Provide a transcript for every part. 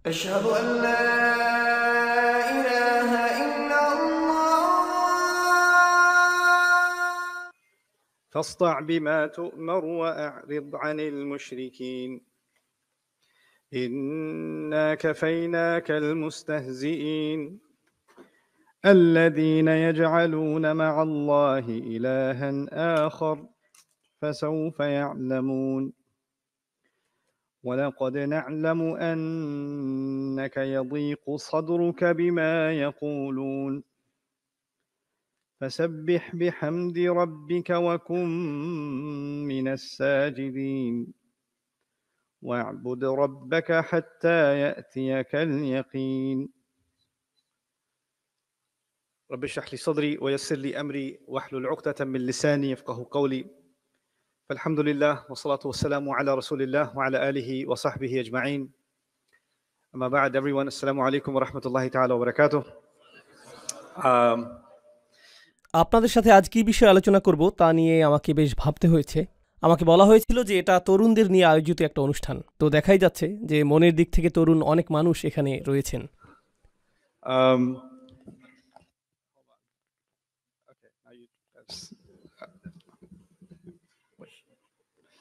أشهد أن لا إله إلا الله. فاصدع بما تؤمر وأعرض عن المشركين إنا كفيناك المستهزئين الذين يجعلون مع الله إلها آخر فسوف يعلمون ولقد نعلم أنك يضيق صدرك بما يقولون فسبح بحمد ربك وكن من الساجدين واعبد ربك حتى يأتيك اليقين رب اشرح لي صدري ويسر لي أمري واحلل عقدة من لساني يفقهوا قولي فالحمد لله والصلاة والسلام على رسول الله وعلى آله وصحبه أجمعين أما بعد everyone السلام عليكم ورحمة الله تعالى وبركاته. আপনাদের সাথে আজ কি বিষয়ে আলোচনা করব তা নিয়ে আমাকে বেশ ভাবতে হয়েছে। আমাকে বলা হয়েছিল যে এটা তরুণদের নিয়ে আয়োজিত একটা অনুষ্ঠান, তো দেখাই যাচ্ছে যে মনের দিক থেকে তরুণ অনেক মানুষ এখানে রয়েছেন।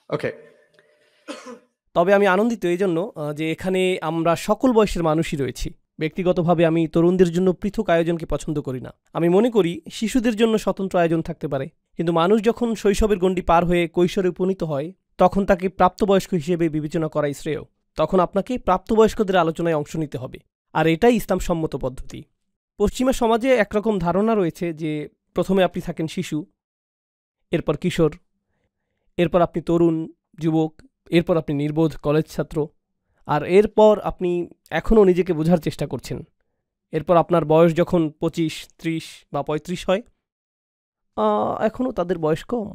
Okay. তবে আমি আনন্দিত এই জন্য যে এখানে আমরা সকল বয়সের মানুষই রয়েছি। ব্যক্তিগতভাবে আমি তরুণদের জন্য পৃথক আয়োজনকে পছন্দ করি না। আমি মনে করি শিশুদের জন্য স্বতন্ত্র আয়োজন থাকতে পারে, কিন্তু মানুষ যখন শৈশবের গণ্ডি পার হয়ে কৈশোরে উপনীত হয় তখন তাকে প্রাপ্তবয়স্ক হিসেবে বিবেচনা করাই শ্রেয়। তখন আপনাকে প্রাপ্তবয়স্কদের আলোচনায় অংশ নিতে হবে, আর এটাই ইসলাম সম্মত পদ্ধতি। পশ্চিমা সমাজে একরকম ধারণা রয়েছে যে প্রথমে আপনি থাকেন শিশু, এরপর কিশোর, এরপর আপনি তরুণ যুবক, এরপর আপনি নির্বোধ কলেজ ছাত্র, আর এরপর আপনি এখনও নিজেকে বোঝার চেষ্টা করছেন। এরপর আপনার বয়স যখন 25, 30 বা 35 হয়, এখনও তাদের বয়স কম।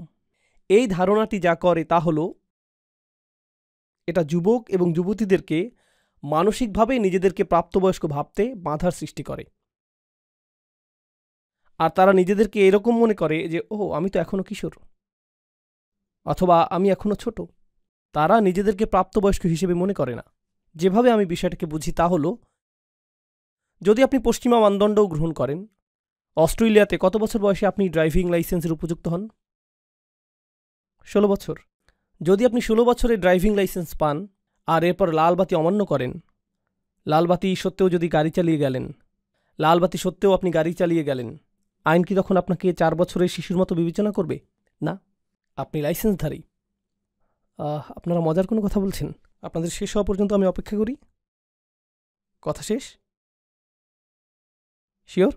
এই ধারণাটি যা করে তা হলো এটা যুবক এবং যুবতীদেরকে মানসিকভাবে নিজেদেরকে প্রাপ্তবয়স্ক ভাবতে বাধার সৃষ্টি করে, আর তারা নিজেদেরকে এরকম মনে করে যে আমি তো এখনও কিশোর, অথবা আমি এখনও ছোট। তারা নিজেদেরকে প্রাপ্তবয়স্ক হিসেবে মনে করে না। যেভাবে আমি বিষয়টাকে বুঝি তা হলো, যদি আপনি পশ্চিমা মানদণ্ডও গ্রহণ করেন, অস্ট্রেলিয়াতে কত বছর বয়সে আপনি ড্রাইভিং লাইসেন্সের উপযুক্ত হন? 16 বছর। যদি আপনি 16 বছরে ড্রাইভিং লাইসেন্স পান আর এরপর লালবাতি অমান্য করেন, লালবাতি সত্ত্বেও যদি গাড়ি চালিয়ে গেলেন, লালবাতি সত্ত্বেও আপনি গাড়ি চালিয়ে গেলেন, আইন কি তখন আপনাকে 4 বছরের শিশুর মতো বিবেচনা করবে? না, আপনি লাইসেন্সধারী। আপনারা মজার কোনো কথা বলছেন? আপনাদের শেষ হওয়া পর্যন্ত আমি অপেক্ষা করি। কথা শেষ? শিওর?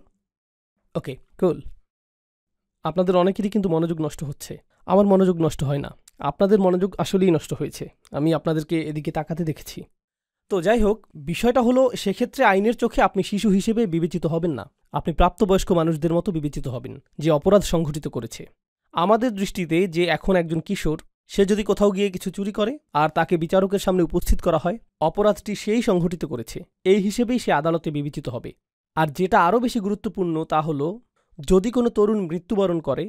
ওকে, কুল। আপনাদের অনেকেরই কিন্তু মনোযোগ নষ্ট হচ্ছে। আমার মনোযোগ নষ্ট হয় না, আপনাদের মনোযোগ আসলেই নষ্ট হয়েছে। আমি আপনাদেরকে এদিকে তাকাতে দেখেছি। তো যাই হোক, বিষয়টা হলো সেক্ষেত্রে আইনের চোখে আপনি শিশু হিসেবে বিবেচিত হবেন না, আপনি প্রাপ্তবয়স্ক মানুষদের মতো বিবেচিত হবেন যে অপরাধ সংঘটিত করেছে। আমাদের দৃষ্টিতে যে এখন একজন কিশোর, সে যদি কোথাও গিয়ে কিছু চুরি করে আর তাকে বিচারকের সামনে উপস্থিত করা হয়, অপরাধটি সেই সংঘটিত করেছে, এই হিসেবেই সে আদালতে বিবেচিত হবে। আর যেটা আরও বেশি গুরুত্বপূর্ণ তা হলো, যদি কোনো তরুণ মৃত্যুবরণ করে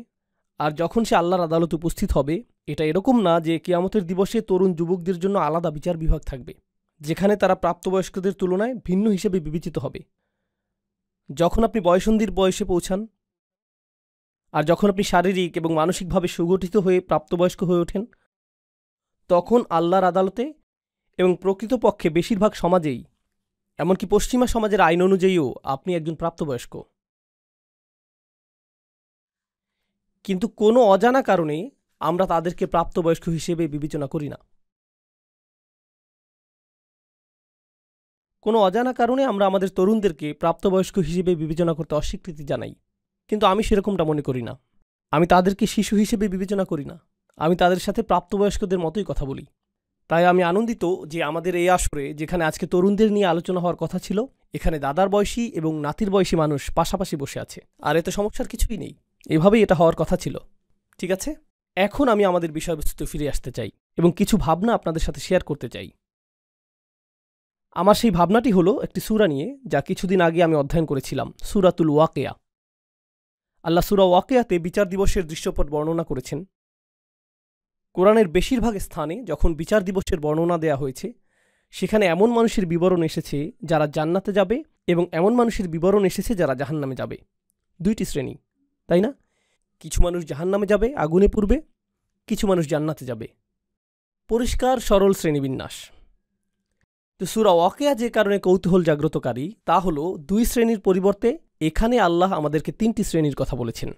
আর যখন সে আল্লাহর আদালতে উপস্থিত হবে, এটা এরকম না যে কিয়ামতের দিবসে তরুণ যুবকদের জন্য আলাদা বিচার বিভাগ থাকবে, যেখানে তারা প্রাপ্তবয়স্কদের তুলনায় ভিন্ন হিসেবে বিবেচিত হবে। যখন আপনি বয়সন্ধির বয়সে পৌঁছান আর যখন আপনি শারীরিক এবং মানসিকভাবে সুগঠিত হয়ে প্রাপ্তবয়স্ক হয়ে ওঠেন, তখন আল্লাহর আদালতে এবং প্রকৃতপক্ষে বেশিরভাগ সমাজেই, এমনকি পশ্চিমা সমাজের আইন অনুযায়ীও আপনি একজন প্রাপ্তবয়স্ক। কিন্তু কোনো অজানা কারণে আমরা তাদেরকে প্রাপ্তবয়স্ক হিসেবে বিবেচনা করি না। কোনো অজানা কারণে আমরা আমাদের তরুণদেরকে প্রাপ্তবয়স্ক হিসেবে বিবেচনা করতে অস্বীকৃতি জানাই, কিন্তু আমি সেরকমটা মনে করি না। আমি তাদেরকে শিশু হিসেবে বিবেচনা করি না, আমি তাদের সাথে প্রাপ্তবয়স্কদের মতোই কথা বলি। তাই আমি আনন্দিত যে আমাদের এই আসরে, যেখানে আজকে তরুণদের নিয়ে আলোচনা হওয়ার কথা ছিল, এখানে দাদার বয়সী এবং নাতির বয়সী মানুষ পাশাপাশি বসে আছে। আর এতে সমস্যার কিছুই নেই, এভাবেই এটা হওয়ার কথা ছিল। ঠিক আছে, এখন আমি আমাদের বিষয়বস্তুতে ফিরে আসতে চাই এবং কিছু ভাবনা আপনাদের সাথে শেয়ার করতে চাই। আমার সেই ভাবনাটি হলো একটি সূরা নিয়ে, যা কিছুদিন আগে আমি অধ্যয়ন করেছিলাম, সূরাতুল ওয়াকিয়া। আল্লাহ সূরা ওয়াকিয়াতে বিচার দিবসের দৃশ্যপট বর্ণনা করেছেন। কোরআনের বেশিরভাগ স্থানে যখন বিচার দিবসের বর্ণনা দেয়া হয়েছে, সেখানে এমন মানুষের বিবরণ এসেছে যারা জান্নাতে যাবে এবং এমন মানুষের বিবরণ এসেছে যারা জাহান্নামে যাবে। দুইটি শ্রেণী, তাই না? কিছু মানুষ জাহান্নামে যাবে, আগুনে পুড়বে, কিছু মানুষ জান্নাতে যাবে। পরিষ্কার সরল শ্রেণীবিন্যাস। তো সূরা ওয়াকিয়া যে কারণে কৌতূহল জাগ্রতকারী তা হলো দুই শ্রেণীর পরিবর্তে এখানে আল্লাহ আমাদেরকে তিনটি শ্রেণীর কথা বলেছেন।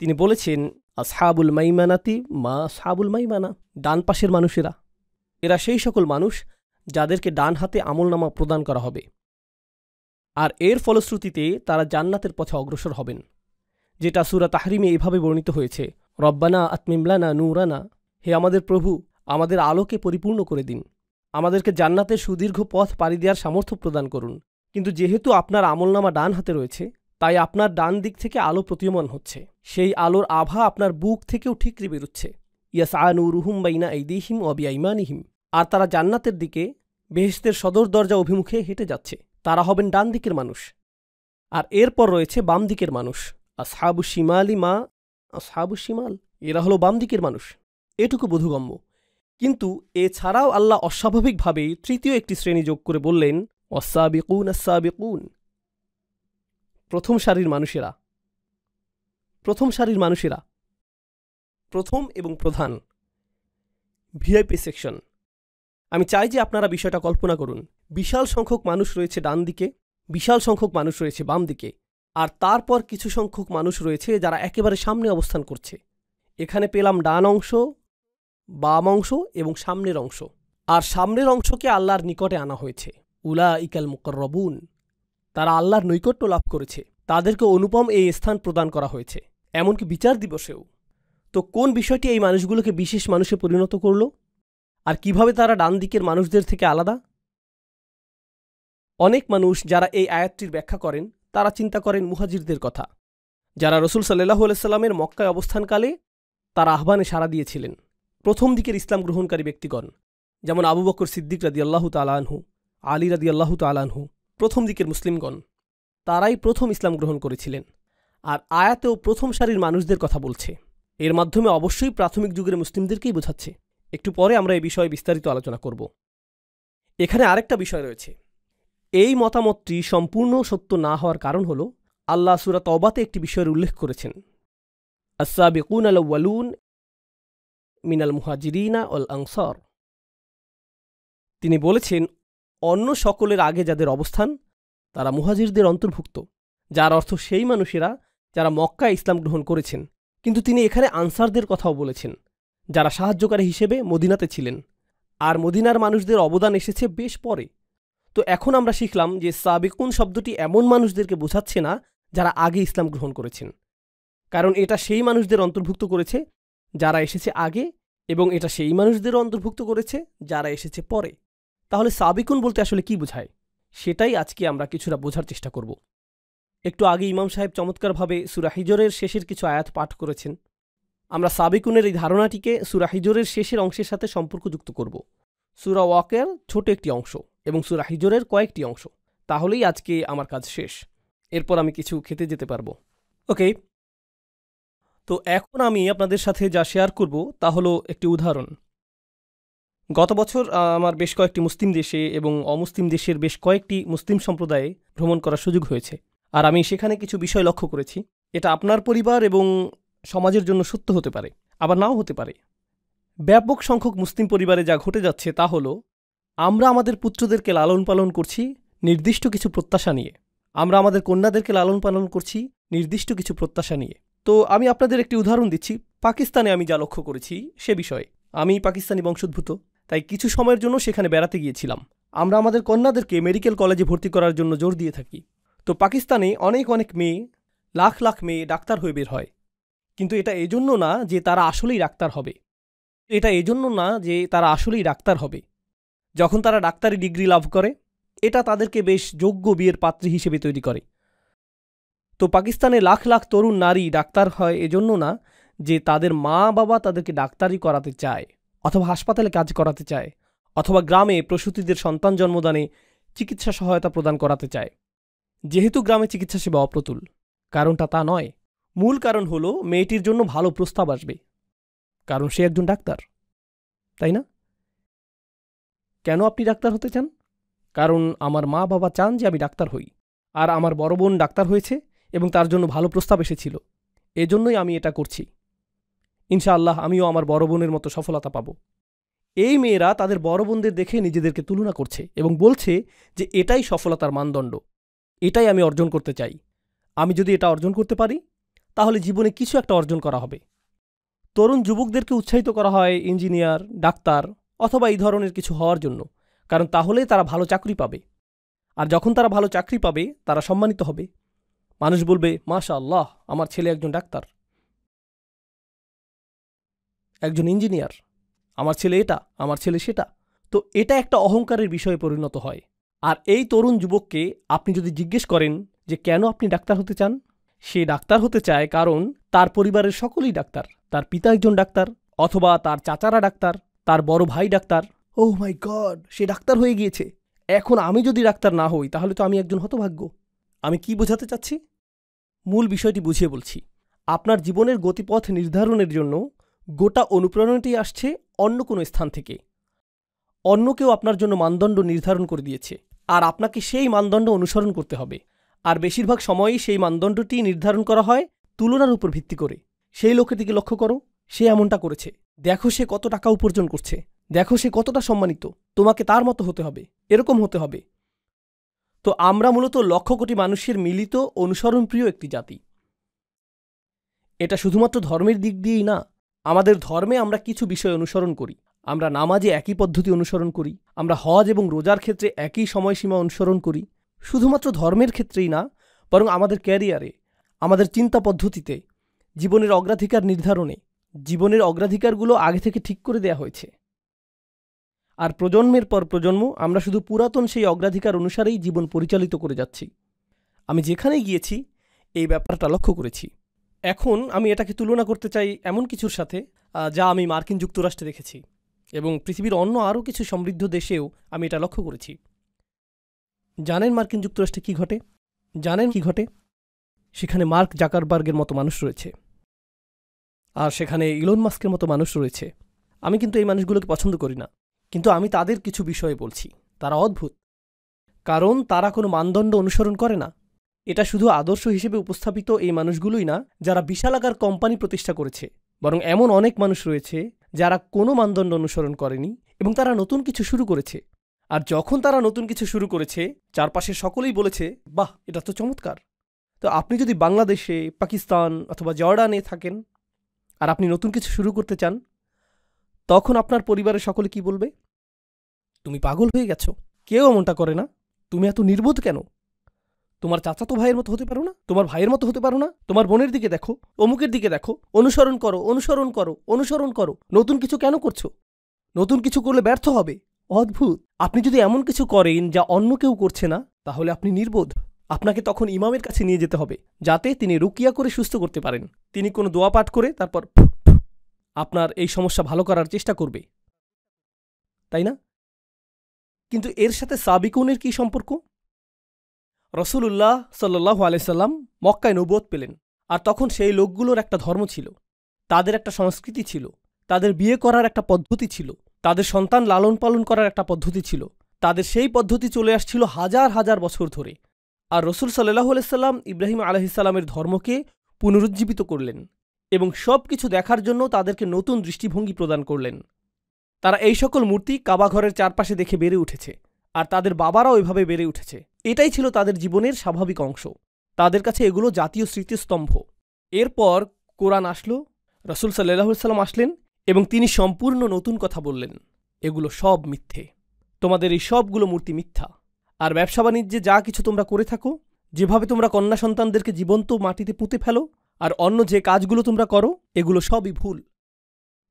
তিনি বলেছেন আসহাবুল মাইমানাতি মা আসহাবুল মাইমানা, ডান পাশের মানুষেরা। এরা সেই সকল মানুষ যাদেরকে ডান হাতে আমলনামা প্রদান করা হবে, আর এর ফলশ্রুতিতে তারা জান্নাতের পথে অগ্রসর হবেন, যেটা সূরা তাহরিমে এভাবে বর্ণিত হয়েছে, রব্বানা আতমিম লানা নূরানা, হে আমাদের প্রভু, আমাদের আলোকে পরিপূর্ণ করে দিন, আমাদেরকে জান্নাতের সুদীর্ঘ পথ পাড়ি দেওয়ার সামর্থ্য প্রদান করুন। কিন্তু যেহেতু আপনার আমলনামা ডান হাতে রয়েছে, তাই আপনার ডান দিক থেকে আলো প্রতীয়মান হচ্ছে, সেই আলোর আভা আপনার বুক থেকেও ঠিকরে বেরুচ্ছে। ইয়াসআ নূরুহুম বাইনা আইদিহিম ওয়া বিআইমানিহিম, আর তারা জান্নাতের দিকে বেহেশতের সদর দরজা অভিমুখে হেঁটে যাচ্ছে। তারা হবেন ডান দিকের মানুষ। আর এরপর রয়েছে বাম দিকের মানুষ, আসহাবু শিমালি মা আসহাবু শিমাল, এরা হলো বাম দিকের মানুষ। এটুকু বোধগম্য। কিন্তু এছাড়াও আল্লাহ অস্বাভাবিকভাবেই তৃতীয় একটি শ্রেণী যোগ করে বললেন ওয়াসাবিকুন আসসাবিকুন, প্রথম সারির মানুষেরা। প্রথম সারির মানুষেরা, প্রথম এবং প্রধান, ভিআইপি সেকশন। আমি চাই যে আপনারা বিষয়টা কল্পনা করুন। বিশাল সংখ্যক মানুষ রয়েছে ডান দিকে, বিশাল সংখ্যক মানুষ রয়েছে বাম দিকে, আর তারপর কিছু সংখ্যক মানুষ রয়েছে যারা একেবারে সামনে অবস্থান করছে। এখানে পেলাম ডান অংশ, বাম অংশ এবং সামনের অংশ। আর সামনের অংশকে আল্লাহর নিকটে আনা হয়েছে, উলাইকাল মুকাররাবুন, তারা আল্লাহর নৈকট্য লাভ করেছে, তাদেরকে অনুপম এই স্থান প্রদান করা হয়েছে, এমনকি বিচার দিবসেও। তো কোন বিষয়টি এই মানুষগুলোকে বিশেষ মানুষে পরিণত করল, আর কিভাবে তারা ডান দিকের মানুষদের থেকে আলাদা? অনেক মানুষ যারা এই আয়াতটির ব্যাখ্যা করেন তারা চিন্তা করেন মুহাজিরদের কথা, যারা রাসূল সাল্লাল্লাহু আলাইহি সাল্লামের মক্কায় অবস্থানকালে তার আহ্বানে সাড়া দিয়েছিলেন। প্রথম দিকের ইসলাম গ্রহণকারী ব্যক্তিগণ, যেমন আবু বকর সিদ্দিক রাদিয়াল্লাহু তাআলা আনহু, আলী রাদিয়াল্লাহু তাআলা আনহু, প্রথম দিকের মুসলিমগণ, তারাই প্রথম ইসলাম গ্রহণ করেছিলেন। আর আয়াতেও প্রথম সারির মানুষদের কথা বলছে। এর মাধ্যমে অবশ্যই প্রাথমিক যুগের মুসলিমদেরকেই বোঝাচ্ছে। একটু পরে আমরা এই বিষয়ে বিস্তারিত আলোচনা করব। এখানে আরেকটা বিষয় রয়েছে। এই মতামতটি সম্পূর্ণ সত্য না হওয়ার কারণ হল আল্লাহ সূরা তওবাতে একটি বিষয়ের উল্লেখ করেছেন, আস-সাবিকুনাল আউয়ালুন মিনাল মুহাজিরিনা ওয়াল আনসার। তিনি বলেছেন অন্য সকলের আগে যাদের অবস্থান তারা মুহাজিরদের অন্তর্ভুক্ত, যার অর্থ সেই মানুষেরা যারা মক্কায় ইসলাম গ্রহণ করেছেন। কিন্তু তিনি এখানে আনসারদের কথাও বলেছেন, যারা সাহায্যকারী হিসেবে মদিনাতে ছিলেন, আর মদিনার মানুষদের অবদান এসেছে বেশ পরে। তো এখন আমরা শিখলাম যে সাবিকুন শব্দটি এমন মানুষদেরকে বোঝাচ্ছে না যারা আগে ইসলাম গ্রহণ করেছেন, কারণ এটা সেই মানুষদের অন্তর্ভুক্ত করেছে যারা এসেছে আগে, এবং এটা সেই মানুষদেরও অন্তর্ভুক্ত করেছে যারা এসেছে পরে। তাহলে সাবিকুন বলতে আসলে কি বোঝায়, সেটাই আজকে আমরা কিছুটা বোঝার চেষ্টা করব। একটু আগে ইমাম সাহেব চমৎকারভাবে সূরা হিজরের শেষের কিছু আয়াত পাঠ করেছেন। আমরা সাবিকুনের এই ধারণাটিকে সূরা হিজরের শেষের অংশের সাথে সম্পর্কযুক্ত করব। সূরা ওয়াকিয়ার ছোট একটি অংশ এবং সূরা হিজরের কয়েকটি অংশ, তাহলেই আজকে আমার কাজ শেষ। এরপর আমি কিছু খেতে যেতে পারবো। ওকে, তো এখন আমি আপনাদের সাথে যা শেয়ার করব তা হলো একটি উদাহরণ। গত বছর আমার বেশ কয়েকটি মুসলিম দেশে এবং অমুসলিম দেশের বেশ কয়েকটি মুসলিম সম্প্রদায়ে ভ্রমণ করার সুযোগ হয়েছে, আর আমি সেখানে কিছু বিষয় লক্ষ্য করেছি। এটা আপনার পরিবার এবং সমাজের জন্য সত্য হতে পারে, আবার নাও হতে পারে। ব্যাপক সংখ্যক মুসলিম পরিবারে যা ঘটে যাচ্ছে তা হলো আমরা আমাদের পুত্রদেরকে লালন পালন করছি নির্দিষ্ট কিছু প্রত্যাশা নিয়ে, আমরা আমাদের কন্যাদেরকে লালন পালন করছি নির্দিষ্ট কিছু প্রত্যাশা নিয়ে। তো আমি আপনাদের একটি উদাহরণ দিচ্ছি। পাকিস্তানে আমি যা লক্ষ্য করেছি সে বিষয়ে। আমি পাকিস্তানি বংশোদ্ভূত, তাই কিছু সময়ের জন্য সেখানে বেড়াতে গিয়েছিলাম। আমরা আমাদের কন্যাদেরকে মেডিকেল কলেজে ভর্তি করার জন্য জোর দিয়ে থাকি। তো পাকিস্তানে অনেক অনেক মেয়ে, লাখ লাখ মেয়ে ডাক্তার হয়ে বের হয়, কিন্তু এটা এজন্য না যে তারা আসলেই ডাক্তার হবে। যখন তারা ডাক্তারি ডিগ্রি লাভ করে, এটা তাদেরকে বেশ যোগ্য বিয়ের পাত্রী হিসেবে তৈরি করে। তো পাকিস্তানে লাখ লাখ তরুণ নারী ডাক্তার হয় এজন্য না যে তাদের মা বাবা তাদেরকে ডাক্তারি করাতে চায়, অথবা হাসপাতালে কাজ করাতে চায়, অথবা গ্রামে প্রসূতিদের সন্তান জন্মদানে চিকিৎসা সহায়তা প্রদান করাতে চায়। যেহেতু গ্রামে চিকিৎসা সেবা অপ্রতুল, কারণটা তা নয়। মূল কারণ হলো মেয়েটির জন্য ভালো প্রস্তাব আসবে, কারণ সে একজন ডাক্তার, তাই না? কেন আপনি ডাক্তার হতে চান? কারণ আমার মা বাবা চান যে আমি ডাক্তার হই, আর আমার বড় বোন ডাক্তার হয়েছে এবং তার জন্য ভালো প্রস্তাব এসেছিল। এজন্যই আমি এটা করছি। ইনশাআল্লাহ আমিও আমার বড় বোনের মতো সফলতা পাব। এই মেয়েরা তাদের বড় বোনদের দেখে নিজেদেরকে তুলনা করছে এবং বলছে যে এটাই সফলতার মানদণ্ড, এটাই আমি অর্জন করতে চাই। আমি যদি এটা অর্জন করতে পারি তাহলে জীবনে কিছু একটা অর্জন করা হবে। তরুণ যুবকদেরকে উৎসাহিত করা হয় ইঞ্জিনিয়ার, ডাক্তার অথবা এই ধরনের কিছু হওয়ার জন্য, কারণ তাহলে তারা ভালো চাকরি পাবে। আর যখন তারা ভালো চাকরি পাবে তারা সম্মানিত হবে। মানুষ বলবে, মাশাআল্লাহ, আমার ছেলে একজন ডাক্তার, একজন ইঞ্জিনিয়ার, আমার ছেলে এটা, আমার ছেলে সেটা। তো এটা একটা অহংকারের বিষয়ে পরিণত হয়। আর এই তরুণ যুবককে আপনি যদি জিজ্ঞেস করেন যে কেন আপনি ডাক্তার হতে চান, সে ডাক্তার হতে চায় কারণ তার পরিবারের সকলেই ডাক্তার। তার পিতা একজন ডাক্তার, অথবা তার চাচারা ডাক্তার, তার বড় ভাই ডাক্তার। ওহ মাই গড, সে ডাক্তার হয়ে গিয়েছে। এখন আমি যদি ডাক্তার না হই তাহলে তো আমি একজন হতভাগ্য। আমি কি বোঝাতে চাচ্ছি? মূল বিষয়টি বুঝিয়ে বলছি। আপনার জীবনের গতিপথ নির্ধারণের জন্য গোটা অনুপ্রেরণাটি আসছে অন্য কোনো স্থান থেকে। অন্য কেউ আপনার জন্য মানদণ্ড নির্ধারণ করে দিয়েছে, আর আপনাকে সেই মানদণ্ড অনুসরণ করতে হবে। আর বেশিরভাগ সময়ই সেই মানদণ্ডটি নির্ধারণ করা হয় তুলনার উপর ভিত্তি করে। সেই লোকের দিকে লক্ষ্য করো, সে এমনটা করেছে, দেখো সে কত টাকা উপার্জন করছে, দেখো সে কতটা সম্মানিত, তোমাকে তার মতো হতে হবে, এরকম হতে হবে। তো আমরা মূলত লক্ষ কোটি মানুষের মিলিত অনুসরণপ্রিয় একটি জাতি। এটা শুধুমাত্র ধর্মের দিক দিয়েই না, আমাদের ধর্মে আমরা কিছু বিষয় অনুসরণ করি। আমরা নামাজে একই পদ্ধতি অনুসরণ করি, আমরা হজ এবং রোজার ক্ষেত্রে একই সময়সীমা অনুসরণ করি। শুধুমাত্র ধর্মের ক্ষেত্রেই না, বরং আমাদের ক্যারিয়ারে, আমাদের চিন্তা পদ্ধতিতে, জীবনের অগ্রাধিকার নির্ধারণে, জীবনের অগ্রাধিকারগুলো আগে থেকে ঠিক করে দেয়া হয়েছে। আর প্রজন্মের পর প্রজন্ম আমরা শুধু পুরাতন সেই অগ্রাধিকার অনুসারেই জীবন পরিচালিত করে যাচ্ছি। আমি যেখানেই গিয়েছি এই ব্যাপারটা লক্ষ্য করেছি। এখন আমি এটাকে তুলনা করতে চাই এমন কিছুর সাথে যা আমি মার্কিন যুক্তরাষ্ট্রে দেখেছি, এবং পৃথিবীর অন্য আরও কিছু সমৃদ্ধ দেশেও আমি এটা লক্ষ্য করেছি। জানেন মার্কিন যুক্তরাষ্ট্রে কি ঘটে? জানেন কি ঘটে? সেখানে মার্ক জাকারবার্গের মতো মানুষ রয়েছে, আর সেখানে ইলন মাস্কের মতো মানুষ রয়েছে। আমি কিন্তু এই মানুষগুলোকে পছন্দ করি না, কিন্তু আমি তাদের কিছু বিষয়ে বলছি। তারা অদ্ভুত, কারণ তারা কোনো মানদণ্ড অনুসরণ করে না। এটা শুধু আদর্শ হিসেবে উপস্থাপিত এই মানুষগুলোই না যারা বিশালাকার কোম্পানি প্রতিষ্ঠা করেছে, বরং এমন অনেক মানুষ রয়েছে যারা কোনো মানদণ্ড অনুসরণ করেনি এবং তারা নতুন কিছু শুরু করেছে। আর যখন তারা নতুন কিছু শুরু করেছে, চারপাশে সকলেই বলেছে, বাহ, এটা তো চমৎকার। তো আপনি যদি বাংলাদেশে, পাকিস্তান অথবা জর্ডানে থাকেন আর আপনি নতুন কিছু শুরু করতে চান, তখন আপনার পরিবারের সকলে কি বলবে? তুমি পাগল হয়ে গেছো, কেউ এমনটা করে না, তুমি এত নির্বোধ কেন? তোমার চাচাতো ভাইয়ের মতো হতে পারো না? তোমার ভাইয়ের মতো হতে পারো না? তোমার বোনের দিকে দেখো, অমুকের দিকে দেখো, অনুসরণ করো, অনুসরণ করো, অনুসরণ করো। নতুন কিছু কেন করছো? নতুন কিছু করলে ব্যর্থ হবে। অদ্ভুত। আপনি যদি এমন কিছু করেন যা অন্য কেউ করছে না, তাহলে আপনি নির্বোধ। আপনাকে তখন ইমামের কাছে নিয়ে যেতে হবে, যাতে তিনি রুকিয়া করে সুস্থ করতে পারেন। তিনি কোনো দোয়া পাঠ করে তারপর আপনার এই সমস্যা ভালো করার চেষ্টা করবে, তাই না? কিন্তু এর সাথে সাবিকুনের কি সম্পর্ক? রসুলুল্লাহ সাল্লাল্লাহু আলাইহি সাল্লাম মক্কায় নবুয়ত পেলেন, আর তখন সেই লোকগুলোর একটা ধর্ম ছিল, তাদের একটা সংস্কৃতি ছিল, তাদের বিয়ে করার একটা পদ্ধতি ছিল, তাদের সন্তান লালন পালন করার একটা পদ্ধতি ছিল। তাদের সেই পদ্ধতি চলে আসছিল হাজার হাজার বছর ধরে। আর রসুল সাল্লাল্লাহু আলাইহি সাল্লাম ইব্রাহিম আলাইহিস সালামের ধর্মকে পুনরুজ্জীবিত করলেন এবং সব কিছু দেখার জন্য তাদেরকে নতুন দৃষ্টিভঙ্গি প্রদান করলেন। তারা এই সকল মূর্তি কাবা ঘরের চারপাশে দেখে বেড়ে উঠেছে, আর তাদের বাবারাও এভাবে বেড়ে উঠেছে। এটাই ছিল তাদের জীবনের স্বাভাবিক অংশ। তাদের কাছে এগুলো জাতীয় স্মৃতিস্তম্ভ। এরপর কোরআন আসলো, রসুল সাল্লাল্লাহু আলাইহি সাল্লাম আসলেন এবং তিনি সম্পূর্ণ নতুন কথা বললেন, এগুলো সব মিথ্যে, তোমাদের এই সবগুলো মূর্তি মিথ্যা। আর ব্যবসা বাণিজ্যে যা কিছু তোমরা করে থাকো, যেভাবে তোমরা কন্যা সন্তানদেরকে জীবন্ত মাটিতে পুঁতে ফেলো, আর অন্য যে কাজগুলো তোমরা করো, এগুলো সবই ভুল।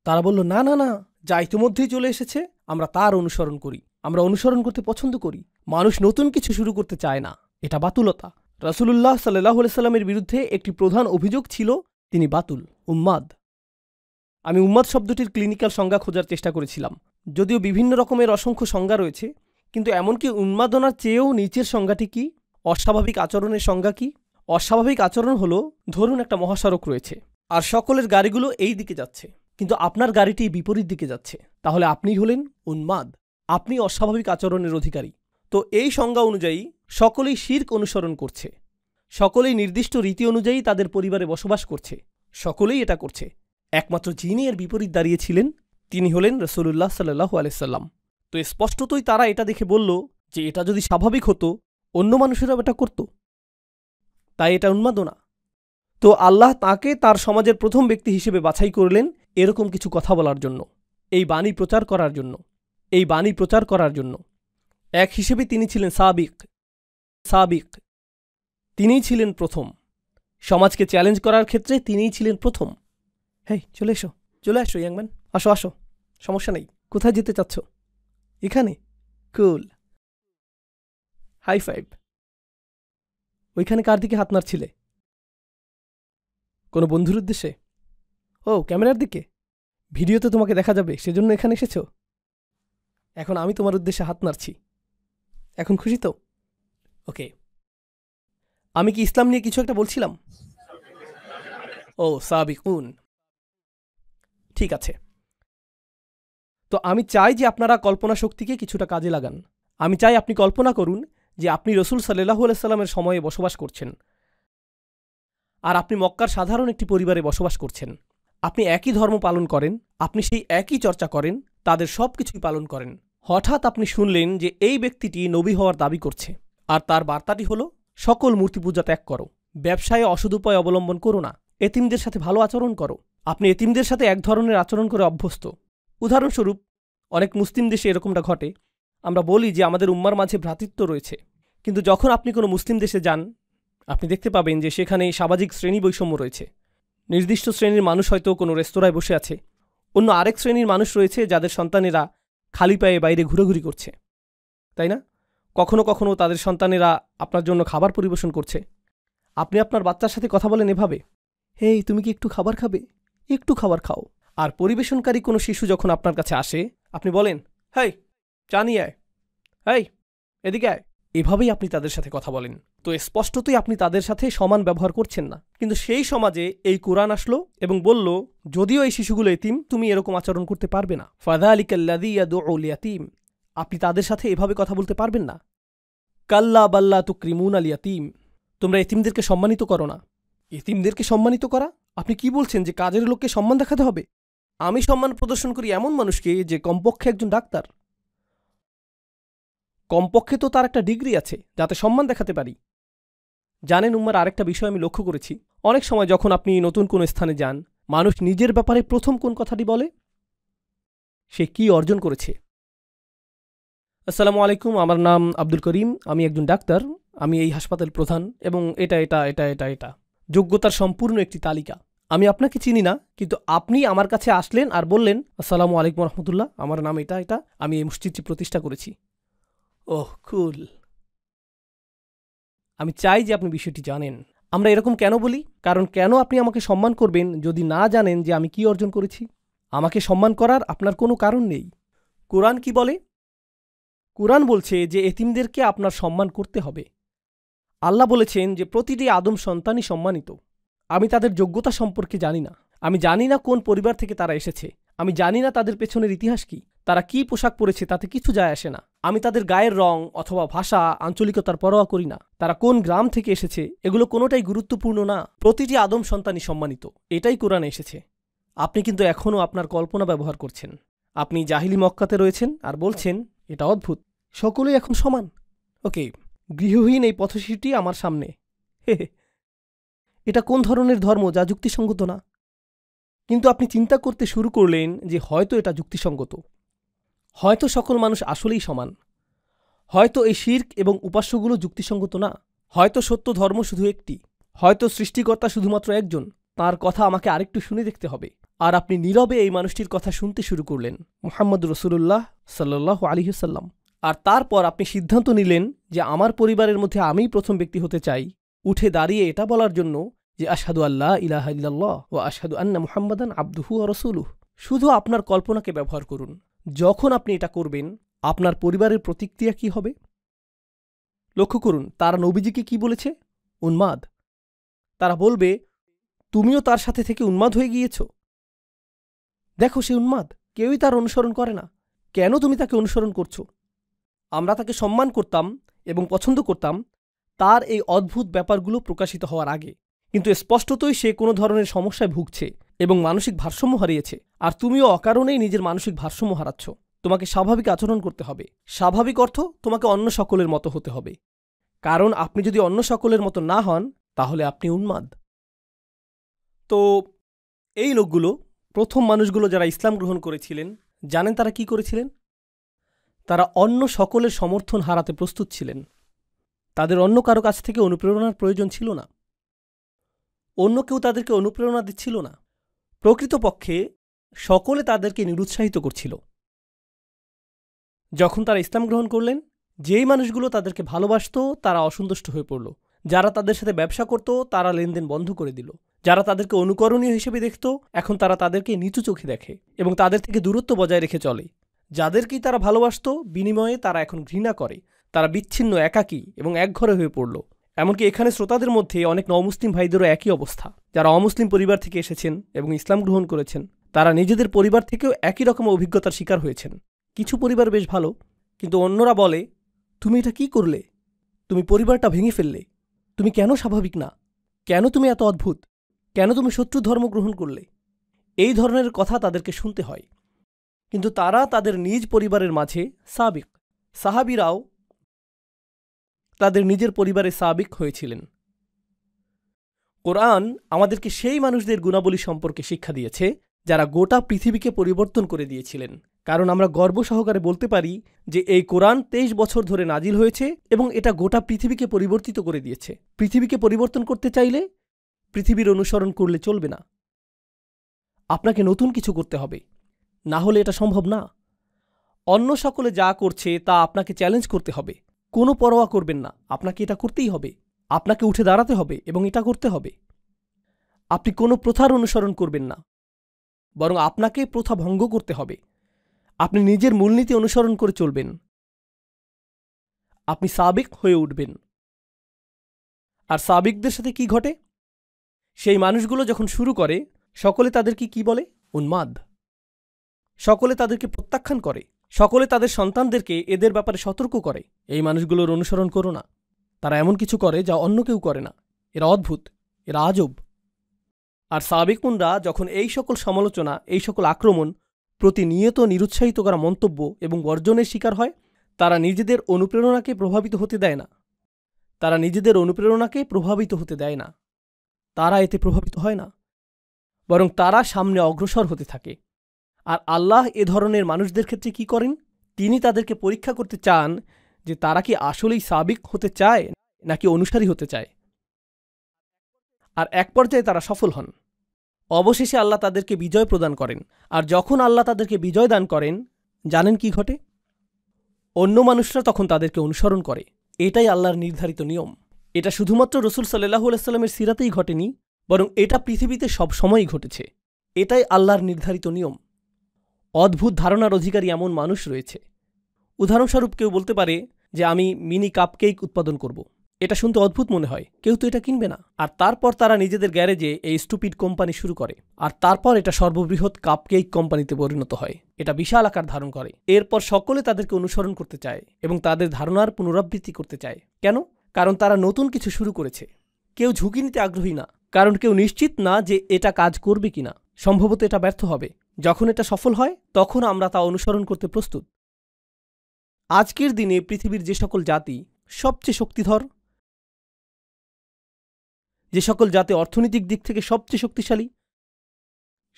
তারা বলল, না না না, যা ইতিমধ্যেই চলে এসেছে আমরা তার অনুসরণ করি, আমরা অনুসরণ করতে পছন্দ করি। মানুষ নতুন কিছু শুরু করতে চায় না, এটা বাতুলতা। রাসূলুল্লাহ সাল্লাল্লাহু আলাইহি সাল্লামের বিরুদ্ধে একটি প্রধান অভিযোগ ছিল তিনি বাতুল, উম্মাদ। আমি উম্মাদ শব্দটির ক্লিনিক্যাল সংজ্ঞা খোঁজার চেষ্টা করেছিলাম, যদিও বিভিন্ন রকমের অসংখ্য সংজ্ঞা রয়েছে, কিন্তু এমনকি উন্মাদনার চেয়েও নিচের সংজ্ঞাটি কি? অস্বাভাবিক আচরণের সংজ্ঞা কি? অস্বাভাবিক আচরণ হলো, ধরুন একটা মহাসড়ক রয়েছে আর সকলের গাড়িগুলো এই দিকে যাচ্ছে, কিন্তু আপনার গাড়িটি বিপরীত দিকে যাচ্ছে, তাহলে আপনি হলেন উন্মাদ। আপনি অস্বাভাবিক আচরণের অধিকারী। তো এই সংজ্ঞা অনুযায়ী সকলেই শিরক অনুসরণ করছে, সকলেই নির্দিষ্ট রীতি অনুযায়ী তাদের পরিবারে বসবাস করছে, সকলেই এটা করছে। একমাত্র যিনি এর বিপরীত দাঁড়িয়েছিলেন তিনি হলেন রাসূলুল্লাহ সাল্লাল্লাহু আলাইহি সাল্লাম। তো স্পষ্টতই তারা এটা দেখে বলল যে এটা যদি স্বাভাবিক হতো অন্য মানুষেরাও এটা করত, তাই এটা উন্মাদনা। তো আল্লাহ তাকে তার সমাজের প্রথম ব্যক্তি হিসেবে বাছাই করলেন এরকম কিছু কথা বলার জন্য, এই বাণী প্রচার করার জন্য, এই বাণী প্রচার করার জন্য। এক হিসেবে তিনি ছিলেন সাবিক, তিনিই ছিলেন প্রথম। সমাজকে চ্যালেঞ্জ করার ক্ষেত্রে তিনিই ছিলেন প্রথম। হেই, চলে আসো ইয়াংম্যান, আসো, সমস্যা নেই। কোথায় যেতে চাচ্ছ? এখানে? কুল, হাই ফাইভ। ওইখানে কার দিকে হাত নাড়ছিলে? কোনো বন্ধুর উদ্দেশ্যে? ও, ক্যামেরার দিকে? ভিডিওতে তোমাকে দেখা যাবে সেজন্য এখানে এসেছ? এখন আমি তোমার উদ্দেশ্যে হাত নাড়ছি, এখন খুশি তো? ওকে, আমি কি ইসলাম নিয়ে কিছু একটা বলছিলাম? ও, সাবিকুন, ঠিক আছে। তো আমি চাই যে আপনারা কল্পনা শক্তিকে কিছুটা কাজে লাগান। আমি চাই আপনি কল্পনা করুন যে আপনি রসুল সাল্লাল্লাহু আলাইহি সাল্লামের সময়ে বসবাস করছেন, আর আপনি মক্কার সাধারণ একটি পরিবারে বসবাস করছেন। আপনি একই ধর্ম পালন করেন, আপনি সেই একই চর্চা করেন, তাদের সব কিছুই পালন করেন। হঠাৎ আপনি শুনলেন যে এই ব্যক্তিটি নবী হওয়ার দাবি করছে, আর তার বার্তাটি হল সকল মূর্তি পূজা ত্যাগ করো, ব্যবসায়ে অসৎ উপায় অবলম্বন করো না, এতিমদের সাথে ভালো আচরণ করো। আপনি এতিমদের সাথে এক ধরনের আচরণ করে অভ্যস্ত। উদাহরণস্বরূপ, অনেক মুসলিম দেশে এরকমটা ঘটে। আমরা বলি যে আমাদের উম্মার মাঝে ভ্রাতৃত্ব রয়েছে, কিন্তু যখন আপনি কোনো মুসলিম দেশে যান আপনি দেখতে পাবেন যে সেখানে সামাজিক শ্রেণী বৈষম্য রয়েছে। নির্দিষ্ট শ্রেণীর মানুষ হয়তো কোনো রেস্তোরাঁয় বসে আছে, অন্য আরেক শ্রেণীর মানুষ রয়েছে যাদের সন্তানেরা খালি পায়ে বাইরে ঘুরোঘুরি করছে, তাই না? কখনো কখনো তাদের সন্তানেরা আপনার জন্য খাবার পরিবেশন করছে। আপনি আপনার বাচ্চার সাথে কথা বলেন এভাবে, হেই, তুমি কি একটু খাবার খাবে? একটু খাবার খাও। আর পরিবেশনকারী কোনো শিশু যখন আপনার কাছে আসে আপনি বলেন, হেই, চা নিয়ে আয়, হেই, এদিকে আয়। এভাবেই আপনি তাদের সাথে কথা বলেন। তো স্পষ্টতই আপনি তাদের সাথে সমান ব্যবহার করছেন না। কিন্তু সেই সমাজে এই কোরআন আসলো এবং বলল, যদিও এই শিশুগুলো এতিম, তুমি এরকম আচরণ করতে পারবে না। ফাযালিকাল্লাযী ইয়াদউল ইয়াতীম, আপনি তাদের সাথে এভাবে কথা বলতে পারবেন না। কাল্লা বাল্লা তুকরিমুনাল ইয়াতীম, তোমরা এতিমদেরকে সম্মানিত করো না। এতিমদেরকে সম্মানিত করা? আপনি কি বলছেন যে কাজের লোককে সম্মান দেখাতে হবে? আমি সম্মান প্রদর্শন করি এমন মানুষকে যে কমপক্ষে একজন ডাক্তার, কমপক্ষে তো তার একটা ডিগ্রি আছে, যাতে সম্মান দেখাতে পারি। জানেন উম্মার আরেকটা বিষয় আমি লক্ষ্য করেছি, অনেক সময় যখন আপনি নতুন কোনো স্থানে যান, মানুষ নিজের ব্যাপারে প্রথম কোন কথাটি বলে? সে কি অর্জন করেছে। আসসালামু আলাইকুম, আমার নাম আব্দুল করিম, আমি একজন ডাক্তার, আমি এই হাসপাতাল প্রধান, এবং এটা এটা এটা এটা এটা যোগ্যতার সম্পূর্ণ একটি তালিকা। আমি আপনাকে চিনি না, কিন্তু আপনি আমার কাছে আসলেন আর বললেন, আসসালামু আলাইকুম রহমতুল্লাহ, আমার নাম এটা এটা, আমি এই মসজিদটি প্রতিষ্ঠা করেছি। ওহ, কুল। আমি চাই যে আপনি বিষয়টি জানেন। আমরা এরকম কেন বলি? কারণ কেন আপনি আমাকে সম্মান করবেন যদি না জানেন যে আমি কি অর্জন করেছি? আমাকে সম্মান করার আপনার কোনো কারণ নেই। কোরআন কি বলে? কোরআন বলছে যে এতিমদেরকে আপনার সম্মান করতে হবে। আল্লাহ বলেছেন যে প্রতিটি আদম সন্তানই সম্মানিত। আমি তাদের যোগ্যতা সম্পর্কে জানি না, আমি জানি না কোন পরিবার থেকে তারা এসেছে, আমি জানি না তাদের পেছনের ইতিহাস কি, তারা কি পোশাক পরেছে তাতে কিছু যায় আসে না, আমি তাদের গায়ের রং অথবা ভাষা আঞ্চলিকতার পরোয়া করি না, তারা কোন গ্রাম থেকে এসেছে এগুলো কোনোটাই গুরুত্বপূর্ণ না। প্রতিটি আদম সন্তানই সম্মানিত, এটাই কোরআনে এসেছে। আপনি কিন্তু এখনও আপনার কল্পনা ব্যবহার করছেন। আপনি জাহিলি মক্কাতে রয়েছেন আর বলছেন এটা অদ্ভুত, সকলেই এখন সমান। ওকে, গৃহহীন এই পথশিশুটি আমার সামনে, হে, এটা কোন ধরনের ধর্ম যা যুক্তিসঙ্গত না? কিন্তু আপনি চিন্তা করতে শুরু করলেন যে হয়তো এটা যুক্তিসঙ্গত, হয়তো সকল মানুষ আসলেই সমান, হয়তো এই শিরক এবং উপাস্যগুলো যুক্তিসঙ্গত না, হয়তো সত্য ধর্ম শুধু একটি, হয়তো সৃষ্টিকর্তা শুধুমাত্র একজন, তার কথা আমাকে আরেকটু শুনে দেখতে হবে। আর আপনি নীরবে এই মানুষটির কথা শুনতে শুরু করলেন, মুহাম্মদ রাসূলুল্লাহ সাল্লাল্লাহু আলাইহি ওয়াসাল্লাম। আর তারপর আপনি সিদ্ধান্ত নিলেন যে আমার পরিবারের মধ্যে আমিই প্রথম ব্যক্তি হতে চাই, উঠে দাঁড়িয়ে এটা বলার জন্য যে আশহাদু আল্লা ইলাহা ইল্লাল্লাহ ওয়া আশহাদু আন্না মুহাম্মাদান আবদুহু ওয়া রাসূলুহু। শুধু আপনার কল্পনাকে ব্যবহার করুন। যখন আপনি এটা করবেন, আপনার পরিবারের প্রতিক্রিয়া কি হবে? লক্ষ্য করুন, তারা নবীজিকে কি বলেছে? উন্মাদ। তারা বলবে, তুমিও তার সাথে থেকে উন্মাদ হয়ে গিয়েছ। দেখো, সে উন্মাদ, কেউই তার অনুসরণ করে না, কেন তুমি তাকে অনুসরণ করছো? আমরা তাকে সম্মান করতাম এবং পছন্দ করতাম তার এই অদ্ভুত ব্যাপারগুলো প্রকাশিত হওয়ার আগে, কিন্তু স্পষ্টতই সে কোনো ধরনের সমস্যায় ভুগছে এবং মানসিক ভারসাম্য হারিয়েছে। আর তুমিও অকারণেই নিজের মানসিক ভারসাম্য হারাচ্ছ। তোমাকে স্বাভাবিক আচরণ করতে হবে। স্বাভাবিক অর্থ তোমাকে অন্য সকলের মতো হতে হবে, কারণ আপনি যদি অন্য সকলের মতো না হন তাহলে আপনি উন্মাদ। তো এই লোকগুলো, প্রথম মানুষগুলো যারা ইসলাম গ্রহণ করেছিলেন, জানেন তারা কি করেছিলেন? তারা অন্য সকলের সমর্থন হারাতে প্রস্তুত ছিলেন। তাদের অন্য কারো কাছ থেকে অনুপ্রেরণার প্রয়োজন ছিল না। অন্য কেউ তাদেরকে অনুপ্রেরণা দিচ্ছিল না। প্রকৃতপক্ষে সকলে তাদেরকে নিরুৎসাহিত করছিল। যখন তারা ইসলাম গ্রহণ করলেন, যেই মানুষগুলো তাদেরকে ভালোবাসত তারা অসন্তুষ্ট হয়ে পড়ল। যারা তাদের সাথে ব্যবসা করত তারা লেনদেন বন্ধ করে দিল। যারা তাদেরকে অনুকরণীয় হিসেবে দেখত এখন তারা তাদেরকে নিচু চোখে দেখে এবং তাদের থেকে দূরত্ব বজায় রেখে চলে। যাদেরকেই তারা ভালোবাসত বিনিময়ে তারা এখন ঘৃণা করে। তারা বিচ্ছিন্ন, একাকী এবং একঘরে হয়ে পড়ল। এমনকি এখানে শ্রোতাদের মধ্যে অনেক নমুসলিম ভাইদেরও একই অবস্থা। যারা অমুসলিম পরিবার থেকে এসেছেন এবং ইসলাম গ্রহণ করেছেন, তারা নিজেদের পরিবার থেকেও একই রকম অভিজ্ঞতার শিকার হয়েছেন। কিছু পরিবার বেশ ভালো, কিন্তু অন্যরা বলে, তুমি এটা কি করলে? তুমি পরিবারটা ভেঙে ফেললে। তুমি কেন স্বাভাবিক না? কেন তুমি এত অদ্ভুত? কেন তুমি শত্রু ধর্ম গ্রহণ করলে? এই ধরনের কথা তাদেরকে শুনতে হয়। কিন্তু তারা তাদের নিজ পরিবারের মাঝে সাবিক। সাহাবীরাও তাদের নিজের পরিবারে সাবিক হয়েছিলেন। কোরআন আমাদেরকে সেই মানুষদের গুণাবলী সম্পর্কে শিক্ষা দিয়েছে যারা গোটা পৃথিবীকে পরিবর্তন করে দিয়েছিলেন। কারণ আমরা গর্ব সহকারে বলতে পারি যে এই কোরআন 23 বছর ধরে নাজিল হয়েছে এবং এটা গোটা পৃথিবীকে পরিবর্তিত করে দিয়েছে। পৃথিবীকে পরিবর্তন করতে চাইলে পৃথিবীর অনুসরণ করলে চলবে না। আপনাকে নতুন কিছু করতে হবে, না হলে এটা সম্ভব না। অন্য সকলে যা করছে তা আপনাকে চ্যালেঞ্জ করতে হবে। কোনো পরোয়া করবেন না, আপনাকে এটা করতেই হবে। আপনাকে উঠে দাঁড়াতে হবে এবং এটা করতে হবে। আপনি কোনো প্রথার অনুসরণ করবেন না, বরং আপনাকে প্রথা ভঙ্গ করতে হবে। আপনি নিজের মূলনীতি অনুসরণ করে চলবেন। আপনি সাবিক হয়ে উঠবেন। আর সাবিকদের সাথে কি ঘটে? সেই মানুষগুলো যখন শুরু করে, সকলে তাদেরকে কি বলে? উন্মাদ। সকলে তাদেরকে প্রত্যাখ্যান করে। সকলে তাদের সন্তানদেরকে এদের ব্যাপারে সতর্ক করে, এই মানুষগুলোর অনুসরণ করো না। তারা এমন কিছু করে যা অন্য কেউ করে না। এরা অদ্ভুত, এরা আজব। আর সাবিকুনরা যখন এই সকল সমালোচনা, এই সকল আক্রমণ, প্রতিনিয়ত নিরুৎসাহিত করা মন্তব্য এবং বর্জনের শিকার হয়, তারা নিজেদের অনুপ্রেরণাকে প্রভাবিত হতে দেয় না। তারা নিজেদের অনুপ্রেরণাকে প্রভাবিত হতে দেয় না। তারা এতে প্রভাবিত হয় না, বরং তারা সামনে অগ্রসর হতে থাকে। আর আল্লাহ এ ধরনের মানুষদের ক্ষেত্রে কি করেন? তিনি তাদেরকে পরীক্ষা করতে চান যে তারা কি আসলেই সাবিক হতে চায় নাকি অনুসারী হতে চায়। আর এক পর্যায়ে তারা সফল হন। অবশেষে আল্লাহ তাদেরকে বিজয় প্রদান করেন। আর যখন আল্লাহ তাদেরকে বিজয় দান করেন, জানেন কি ঘটে? অন্য মানুষরা তখন তাদেরকে অনুসরণ করে। এটাই আল্লাহর নির্ধারিত নিয়ম। এটা শুধুমাত্র রাসূল সাল্লাল্লাহু আলাইহি ওয়াসাল্লামের সিরাতেই ঘটেনি, বরং এটা পৃথিবীতে সব সময়ই ঘটেছে। এটাই আল্লাহর নির্ধারিত নিয়ম। অদ্ভুত ধারণার অধিকারী এমন মানুষ রয়েছে। উদাহরণস্বরূপ কেউ বলতে পারে যে আমি মিনি কাপকেক উৎপাদন করব। এটা শুনতে অদ্ভুত মনে হয়, কেউ তো এটা কিনবে না। আর তারপর তারা নিজেদের গ্যারেজে এই স্টুপিড কোম্পানি শুরু করে। আর তারপর এটা সর্ববৃহৎ কাপকেক কোম্পানিতে পরিণত হয়। এটা বিশাল আকার ধারণ করে। এরপর সকলে তাদেরকে অনুসরণ করতে চায় এবং তাদের ধারণার পুনরাবৃত্তি করতে চায়। কেন? কারণ তারা নতুন কিছু শুরু করেছে। কেউ ঝুঁকি নিতে আগ্রহী না, কারণ কেউ নিশ্চিত না যে এটা কাজ করবে কিনা। সম্ভবত এটা ব্যর্থ হবে। যখন এটা সফল হয় তখন আমরা তা অনুসরণ করতে প্রস্তুত। আজকের দিনে পৃথিবীর যে সকল জাতি সবচেয়ে শক্তিধর, যে সকল জাতি অর্থনৈতিক দিক থেকে সবচেয়ে শক্তিশালী,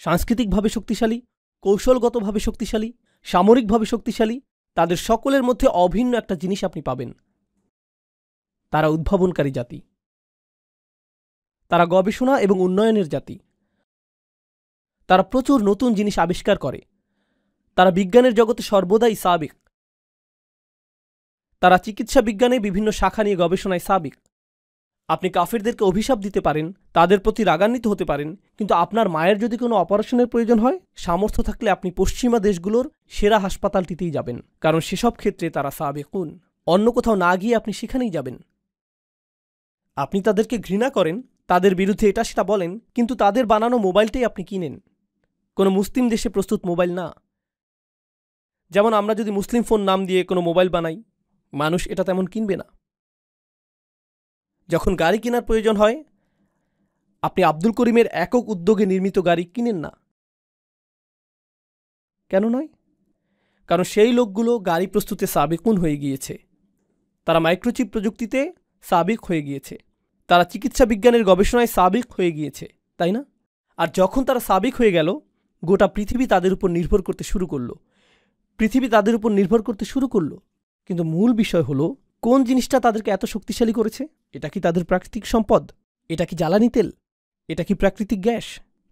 সাংস্কৃতিকভাবে শক্তিশালী, কৌশলগতভাবে শক্তিশালী, সামরিকভাবে শক্তিশালী, তাদের সকলের মধ্যে অভিন্ন একটা জিনিস আপনি পাবেন। তারা উদ্ভাবনকারী জাতি। তারা গবেষণা এবং উন্নয়নের জাতি। তারা প্রচুর নতুন জিনিস আবিষ্কার করে। তারা বিজ্ঞানের জগতে সর্বদাই সাবিক। তারা চিকিৎসা বিজ্ঞানে বিভিন্ন শাখা নিয়ে গবেষণায় সাবিক। আপনি কাফিরদেরকে অভিশাপ দিতে পারেন, তাদের প্রতি রাগান্বিত হতে পারেন, কিন্তু আপনার মায়ের যদি কোনো অপারেশনের প্রয়োজন হয়, সামর্থ্য থাকলে আপনি পশ্চিমা দেশগুলোর সেরা হাসপাতালটিতেই যাবেন, কারণ সেসব ক্ষেত্রে তারা সাবেকুন। অন্য কোথাও না গিয়ে আপনি সেখানেই যাবেন। আপনি তাদেরকে ঘৃণা করেন, তাদের বিরুদ্ধে এটা সেটা বলেন, কিন্তু তাদের বানানো মোবাইলটাই আপনি কিনেন। কোনো মুসলিম দেশে প্রস্তুত মোবাইল না। যেমন আমরা যদি মুসলিম ফোন নাম দিয়ে কোনো মোবাইল বানাই, মানুষ এটা তেমন কিনবে না। যখন গাড়ি কেনার প্রয়োজন হয়, আপনি আব্দুল করিমের একক উদ্যোগে নির্মিত গাড়ি কিনেন না। কেন নয়? কারণ সেই লোকগুলো গাড়ি প্রস্তুতে সাবেকুন হয়ে গিয়েছে, তারা মাইক্রোচিপ প্রযুক্তিতে সাবেক হয়ে গিয়েছে, তারা চিকিৎসা বিজ্ঞানের গবেষণায় সাবেক হয়ে গিয়েছে, তাই না? আর যখন তারা সাবেক হয়ে গেল, গোটা পৃথিবী তাদের উপর নির্ভর করতে শুরু করলো। কিন্তু মূল বিষয় হলো, কোন জিনিসটা তাদেরকে এত শক্তিশালী করেছে? এটা কি তাদের প্রাকৃতিক সম্পদ? এটা কি জ্বালানি তেল? এটা কি প্রাকৃতিক গ্যাস,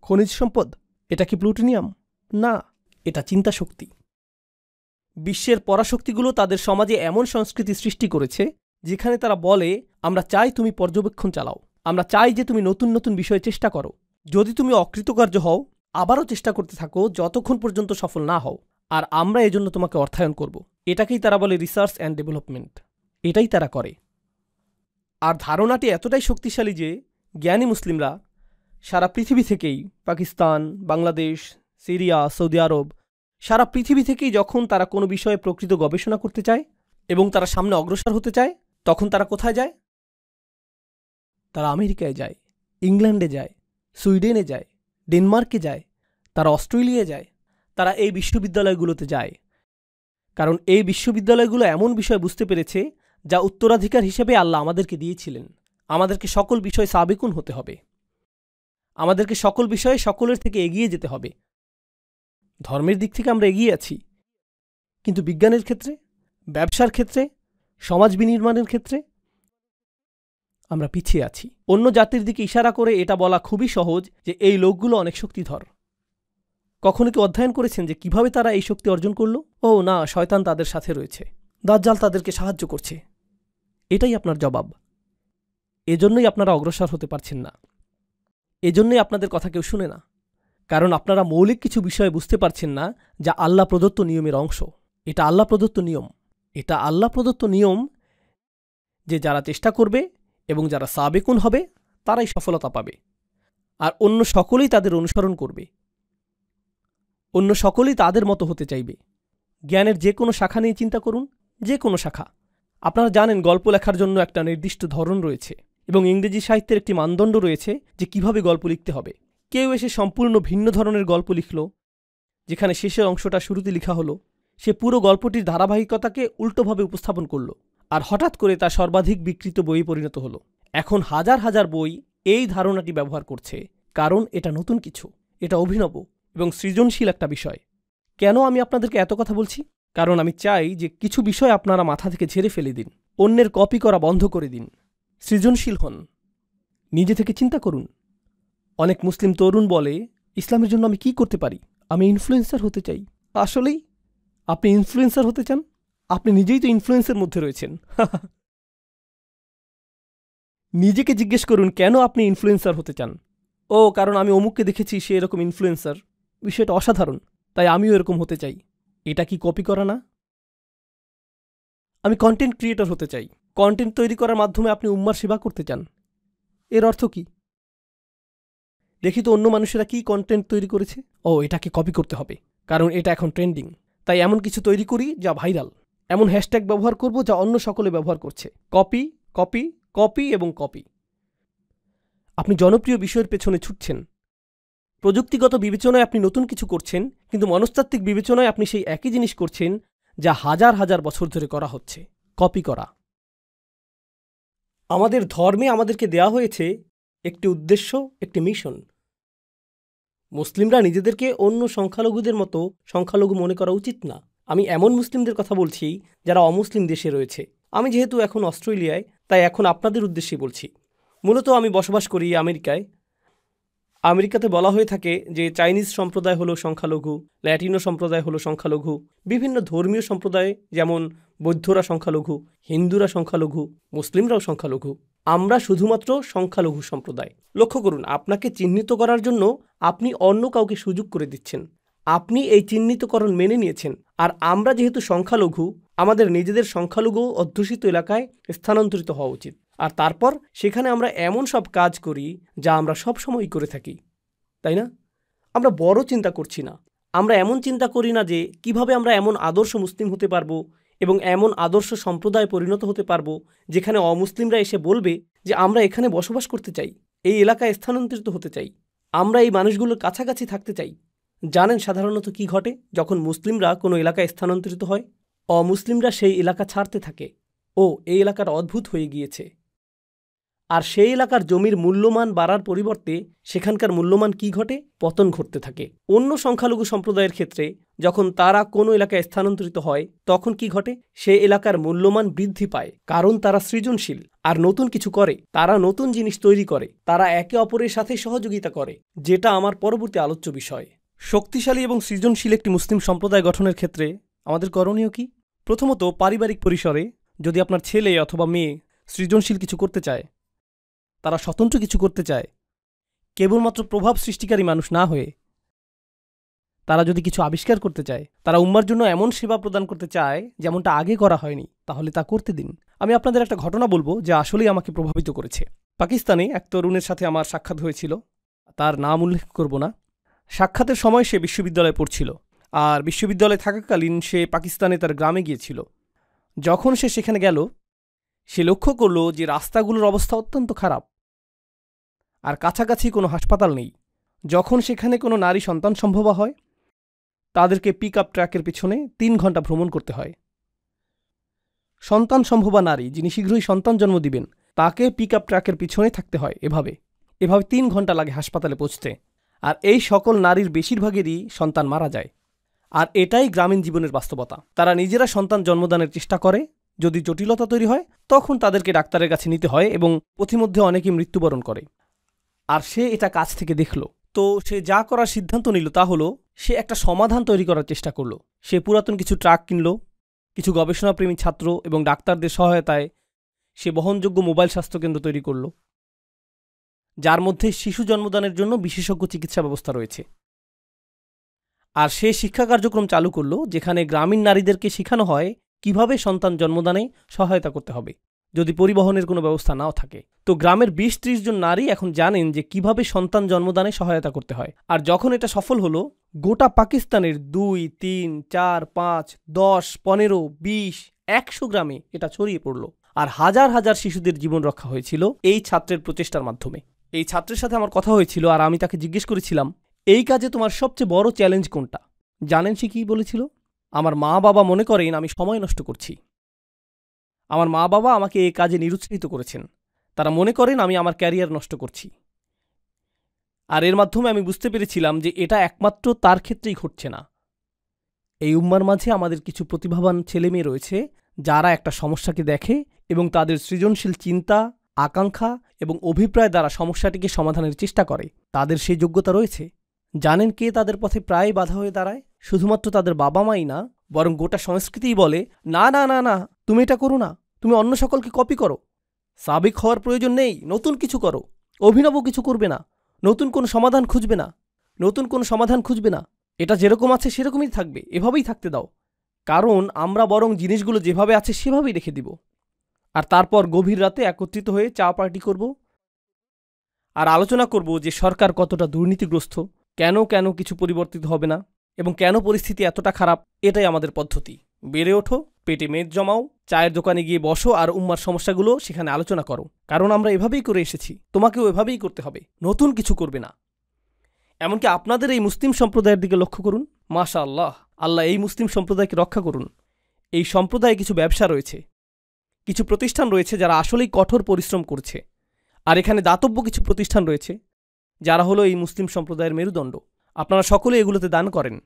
খনিজ সম্পদ? এটা কি প্লুটোনিয়াম? না, এটা চিন্তা শক্তি। বিশ্বের পরাশক্তিগুলো তাদের সমাজে এমন সংস্কৃতি সৃষ্টি করেছে যেখানে তারা বলে, আমরা চাই তুমি পর্যবেক্ষণ চালাও, আমরা চাই যে তুমি নতুন নতুন বিষয়ে চেষ্টা করো, যদি তুমি অকৃতকার্য হও আবারও চেষ্টা করতে থাকো যতক্ষণ পর্যন্ত সফল না হও, আর আমরা এজন্য তোমাকে অর্থায়ন করব। এটাকেই তারা বলে রিসার্চ অ্যান্ড ডেভেলপমেন্ট। এটাই তারা করে। আর ধারণাটি এতটাই শক্তিশালী যে জ্ঞানী মুসলিমরা সারা পৃথিবী থেকেই, পাকিস্তান, বাংলাদেশ, সিরিয়া, সৌদি আরব, সারা পৃথিবী থেকেই যখন তারা কোনো বিষয়ে প্রকৃত গবেষণা করতে চায় এবং তারা সামনে অগ্রসর হতে চায়, তখন তারা কোথায় যায়? তারা আমেরিকায় যায়, ইংল্যান্ডে যায়, সুইডেনে যায়, ডেনমার্কে যায়, তারা অস্ট্রেলিয়ায় যায়, তারা এই বিশ্ববিদ্যালয়গুলোতে যায়। কারণ এই বিশ্ববিদ্যালয়গুলো এমন বিষয় বুঝতে পেরেছে যা উত্তরাধিকার হিসেবে আল্লাহ আমাদেরকে দিয়েছিলেন। আমাদেরকে সকল বিষয়ে সাবেকুন হতে হবে, আমাদেরকে সকল বিষয়ে সকলের থেকে এগিয়ে যেতে হবে। ধর্মের দিক থেকে আমরা এগিয়ে আছি, কিন্তু বিজ্ঞানের ক্ষেত্রে, ব্যবসার ক্ষেত্রে, সমাজ বিনির্মাণের ক্ষেত্রে আমরা পিছিয়ে আছি। অন্য জাতির দিকে ইশারা করে এটা বলা খুবই সহজ যে এই লোকগুলো অনেক শক্তিধর। কখনো কি অধ্যয়ন করেছেন যে কিভাবে তারা এই শক্তি অর্জন করল? ও না, শয়তান তাদের সাথে রয়েছে, দাজ্জাল তাদেরকে সাহায্য করছে। এটাই আপনার জবাব। এজন্যই আপনারা অগ্রসর হতে পারছেন না, এজন্যই আপনাদের কথা কেউ শুনে না, কারণ আপনারা মৌলিক কিছু বিষয়ে বুঝতে পারছেন না যা আল্লাহ প্রদত্ত নিয়মের অংশ। এটা আল্লাহ প্রদত্ত নিয়ম, এটা আল্লাহ প্রদত্ত নিয়ম যে যারা চেষ্টা করবে এবং যারা সাবেকুন হবে তারাই সফলতা পাবে, আর অন্য সকলেই তাদের অনুসরণ করবে, অন্য সকলেই তাদের মতো হতে চাইবে। জ্ঞানের যে কোনো শাখা নিয়ে চিন্তা করুন, যে কোনো শাখা। আপনারা জানেন গল্প লেখার জন্য একটা নির্দিষ্ট ধরন রয়েছে এবং ইংরেজি সাহিত্যের একটি মানদণ্ড রয়েছে যে কিভাবে গল্প লিখতে হবে। কেউ এসে সম্পূর্ণ ভিন্ন ধরনের গল্প লিখল, যেখানে শেষের অংশটা শুরুতে লেখা হলো। সে পুরো গল্পটির ধারাবাহিকতাকে উল্টোভাবে উপস্থাপন করল, আর হঠাৎ করে তা সর্বাধিক বিকৃত বইয়ে পরিণত হলো। এখন হাজার হাজার বই এই ধারণাটি ব্যবহার করছে, কারণ এটা নতুন কিছু, এটা অভিনব এবং সৃজনশীল একটা বিষয়। কেন আমি আপনাদেরকে এত কথা বলছি? কারণ আমি চাই যে কিছু বিষয় আপনারা মাথা থেকে ঝেড়ে ফেলে দিন, অন্যের কপি করা বন্ধ করে দিন, সৃজনশীল হন, নিজে থেকে চিন্তা করুন। অনেক মুসলিম তরুণ বলে, ইসলামের জন্য আমি কি করতে পারি? আমি ইনফ্লুয়েন্সার হতে চাই। আসলেই আপনি ইনফ্লুয়েন্সার হতে চান? আপনি নিজেই তো ইনফ্লুয়েন্সের মধ্যে রয়েছেন। নিজেকে জিজ্ঞেস করুন কেন আপনি ইনফ্লুয়েন্সার হতে চান। ও, কারণ আমি অমুককে দেখেছি সে এরকম ইনফ্লুয়েন্সার, বিষয়টা অসাধারণ, তাই আমিও এরকম হতে চাই। এটা কি কপি করা না? আমি কন্টেন্ট ক্রিয়েটর হতে চাই। কন্টেন্ট তৈরি করার মাধ্যমে আপনি উম্মার সেবা করতে চান। এর অর্থ কি? দেখি তো অন্য মানুষেরা কি কন্টেন্ট তৈরি করেছে। ও, এটাকে কপি করতে হবে, কারণ এটা এখন ট্রেন্ডিং, তাই এমন কিছু তৈরি করি যা ভাইরাল। এমন হ্যাশট্যাগ ব্যবহার করব যা অন্য সকলে ব্যবহার করছে। কপি, কপি, কপি এবং কপি। আপনি জনপ্রিয় বিষয়ের পেছনে ছুটছেন। প্রযুক্তিগত বিবেচনায় আপনি নতুন কিছু করছেন, কিন্তু মনস্তাত্ত্বিক বিবেচনায় আপনি সেই একই জিনিস করছেন যা হাজার হাজার বছর ধরে করা হচ্ছে, কপি করা। আমাদের ধর্মে আমাদেরকে দেয়া হয়েছে একটি উদ্দেশ্য, একটি মিশন। মুসলিমরা নিজেদেরকে অন্য সংখ্যালঘুদের মতো সংখ্যালঘু মনে করা উচিত না। আমি এমন মুসলিমদের কথা বলছি যারা অমুসলিম দেশে রয়েছে। আমি যেহেতু এখন অস্ট্রেলিয়ায়, তাই এখন আপনাদের উদ্দেশ্যেই বলছি। মূলত আমি বসবাস করি আমেরিকায়। আমেরিকাতে বলা হয়ে থাকে যে চাইনিজ সম্প্রদায় হলো সংখ্যালঘু, ল্যাটিনো সম্প্রদায় হলো সংখ্যালঘু, বিভিন্ন ধর্মীয় সম্প্রদায় যেমন বৌদ্ধরা সংখ্যালঘু, হিন্দুরা সংখ্যালঘু, মুসলিমরাও সংখ্যালঘু। আমরা শুধুমাত্র সংখ্যালঘু সম্প্রদায়। লক্ষ্য করুন, আপনাকে চিহ্নিত করার জন্য আপনি অন্য কাউকে সুযোগ করে দিচ্ছেন। আপনি এই চিহ্নিতকরণ মেনে নিয়েছেন, আর আমরা যেহেতু সংখ্যালঘু, আমাদের নিজেদের সংখ্যালঘু অধ্যুষিত এলাকায় স্থানান্তরিত হওয়া উচিত। আর তারপর সেখানে আমরা এমন সব কাজ করি যা আমরা সব সময়ই করে থাকি, তাই না? আমরা বড় চিন্তা করছি না, আমরা এমন চিন্তা করি না যে কিভাবে আমরা এমন আদর্শ মুসলিম হতে পারবো এবং এমন আদর্শ সম্প্রদায়ে পরিণত হতে পারবো যেখানে অমুসলিমরা এসে বলবে যে আমরা এখানে বসবাস করতে চাই, এই এলাকায় স্থানান্তরিত হতে চাই, আমরা এই মানুষগুলোর কাছাকাছি থাকতে চাই। জানেন সাধারণত কি ঘটে যখন মুসলিমরা কোনো এলাকায় স্থানান্তরিত হয়? অমুসলিমরা সেই এলাকা ছাড়তে থাকে। ও এই এলাকাটা অদ্ভুত হয়ে গিয়েছে। আর সেই এলাকার জমির মূল্যমান বাড়ার পরিবর্তে সেখানকার মূল্যমান কি ঘটে? পতন ঘটতে থাকে। অন্য সংখ্যালঘু সম্প্রদায়ের ক্ষেত্রে যখন তারা কোনো এলাকায় স্থানান্তরিত হয় তখন কি ঘটে? সে এলাকার মূল্যমান বৃদ্ধি পায়, কারণ তারা সৃজনশীল আর নতুন কিছু করে, তারা নতুন জিনিস তৈরি করে, তারা একে অপরের সাথে সহযোগিতা করে, যেটা আমার পরবর্তী আলোচ্য বিষয়। শক্তিশালী এবং সৃজনশীল একটি মুসলিম সম্প্রদায় গঠনের ক্ষেত্রে আমাদের করণীয় কি? প্রথমত, পারিবারিক পরিসরে যদি আপনার ছেলে অথবা মেয়ে সৃজনশীল কিছু করতে চায়, তারা স্বতন্ত্র কিছু করতে চায়, কেবলমাত্র প্রভাব সৃষ্টিকারী মানুষ না হয়ে তারা যদি কিছু আবিষ্কার করতে চায়, তারা উম্মার জন্য এমন সেবা প্রদান করতে চায় যেমনটা আগে করা হয়নি, তাহলে তা করতে দিন। আমি আপনাদের একটা ঘটনা বলবো যা আসলেই আমাকে প্রভাবিত করেছে। পাকিস্তানে এক তরুণের সাথে আমার সাক্ষাৎ হয়েছিল, তার নাম উল্লেখ করব না। সাক্ষাতের সময় সে বিশ্ববিদ্যালয়ে পড়ছিল, আর বিশ্ববিদ্যালয়ে থাকাকালীন সে পাকিস্তানে তার গ্রামে গিয়েছিল। যখন সে সেখানে গেল, সে লক্ষ্য করল যে রাস্তাগুলোর অবস্থা অত্যন্ত খারাপ, আর কাছাকাছি কোনো হাসপাতাল নেই। যখন সেখানে কোনো নারী সন্তান সম্ভবা হয়, তাদেরকে পিক আপ ট্রাকের পিছনে 3 ঘন্টা ভ্রমণ করতে হয়। সন্তান সম্ভবা নারী যিনি শীঘ্রই সন্তান জন্ম দিবেন, তাকে পিক আপ ট্রাকের পিছনে থাকতে হয়। এভাবে 3 ঘন্টা লাগে হাসপাতালে পৌঁছতে। আর এই সকল নারীর বেশিরভাগেরই সন্তান মারা যায়। আর এটাই গ্রামীণ জীবনের বাস্তবতা। তারা নিজেরা সন্তান জন্মদানের চেষ্টা করে, যদি জটিলতা তৈরি হয় তখন তাদেরকে ডাক্তারের কাছে নিতে হয় এবং পথিমধ্যে অনেকেই মৃত্যুবরণ করে। আর সে এটা কাছ থেকে দেখল। তো সে যা করার সিদ্ধান্ত নিল তা হলো সে একটা সমাধান তৈরি করার চেষ্টা করল। সে পুরাতন কিছু ট্রাক কিনল, কিছু গবেষণাপ্রেমী ছাত্র এবং ডাক্তারদের সহায়তায় সে বহনযোগ্য মোবাইল স্বাস্থ্যকেন্দ্র তৈরি করল, যার মধ্যে শিশু জন্মদানের জন্য বিশেষজ্ঞ চিকিৎসা ব্যবস্থা রয়েছে। আর সে শিক্ষা কার্যক্রম চালু করল যেখানে গ্রামীণ নারীদেরকে শেখানো হয় কিভাবে সন্তান জন্মদানে সহায়তা করতে হবে যদি পরিবহনের কোনো ব্যবস্থা নাও থাকে। তো গ্রামের 20-30 জন নারী এখন জানেন যে কিভাবে সন্তান জন্মদানে সহায়তা করতে হয়। আর যখন এটা সফল হলো, গোটা পাকিস্তানের 2, 3, 4, 5, 10, 15, 20, 100 গ্রামে এটা ছড়িয়ে পড়ল। আর হাজার হাজার শিশুদের জীবন রক্ষা হয়েছিল এই ছাত্রের প্রচেষ্টার মাধ্যমে। এই ছাত্রের সাথে আমার কথা হয়েছিল আর আমি তাকে জিজ্ঞেস করেছিলাম, এই কাজে তোমার সবচেয়ে বড় চ্যালেঞ্জ কোনটা? জানেন সে কি বলেছিল? আমার মা বাবা মনে করেন আমি সময় নষ্ট করছি। আমার মা বাবা আমাকে এই কাজে নিরুৎসাহিত করেছেন। তারা মনে করেন আমি আমার ক্যারিয়ার নষ্ট করছি। আর এর মাধ্যমে আমি বুঝতে পেরেছিলাম যে এটা একমাত্র তার ক্ষেত্রেই ঘটছে না। এই উম্মার মাঝে আমাদের কিছু প্রতিভাবান ছেলেমেয়ে রয়েছে যারা একটা সমস্যাকে দেখে এবং তাদের সৃজনশীল চিন্তা, আকাঙ্ক্ষা এবং অভিপ্রায় দ্বারা সমস্যাটিকে সমাধানের চেষ্টা করে। তাদের সেই যোগ্যতা রয়েছে। জানেন কে তাদের পথে প্রায় বাধা হয়ে দাঁড়ায়? শুধুমাত্র তাদের বাবা মাই না, বরং গোটা সংস্কৃতিই বলে, না না না না, তুমি এটা করো না, তুমি অন্য সকলকে কপি করো, সাবেক হওয়ার প্রয়োজন নেই, নতুন কিছু করো, অভিনব কিছু করবে না, নতুন কোনো সমাধান খুঁজবে না, নতুন কোনো সমাধান খুঁজবে না, এটা যেরকম আছে সেরকমই থাকবে, এভাবেই থাকতে দাও, কারণ আমরা বরং জিনিসগুলো যেভাবে আছে সেভাবেই রেখে দিব। আর তারপর গভীর রাতে একত্রিত হয়ে চা পার্টি করব আর আলোচনা করব যে সরকার কতটা দুর্নীতিগ্রস্ত, কেন কেন কিছু পরিবর্তিত হবে না এবং কেন পরিস্থিতি এতটা খারাপ। এটাই আমাদের পদ্ধতি। বেড়ে ওঠো, পেটে মেদ জমাও, চায়ের দোকানে গিয়ে বসো আর উম্মার সমস্যাগুলো সেখানে আলোচনা করো, কারণ আমরা এভাবেই করে এসেছি, তোমাকেও এভাবেই করতে হবে, নতুন কিছু করবে না। এমনকি আপনাদের এই মুসলিম সম্প্রদায়ের দিকে লক্ষ্য করুন। মাশা আল্লাহ, আল্লাহ এই মুসলিম সম্প্রদায়কে রক্ষা করুন। এই সম্প্রদায়ে কিছু ব্যবসা রয়েছে, কিছু প্রতিষ্ঠান রয়েছে যারা আসলেই কঠোর পরিশ্রম করছে, আর এখানে দাতব্য কিছু প্রতিষ্ঠান রয়েছে যারা হলো এই মুসলিম সম্প্রদায়ের মেরুদণ্ড। আপনারা সকলে এগুলোতে দান করেন,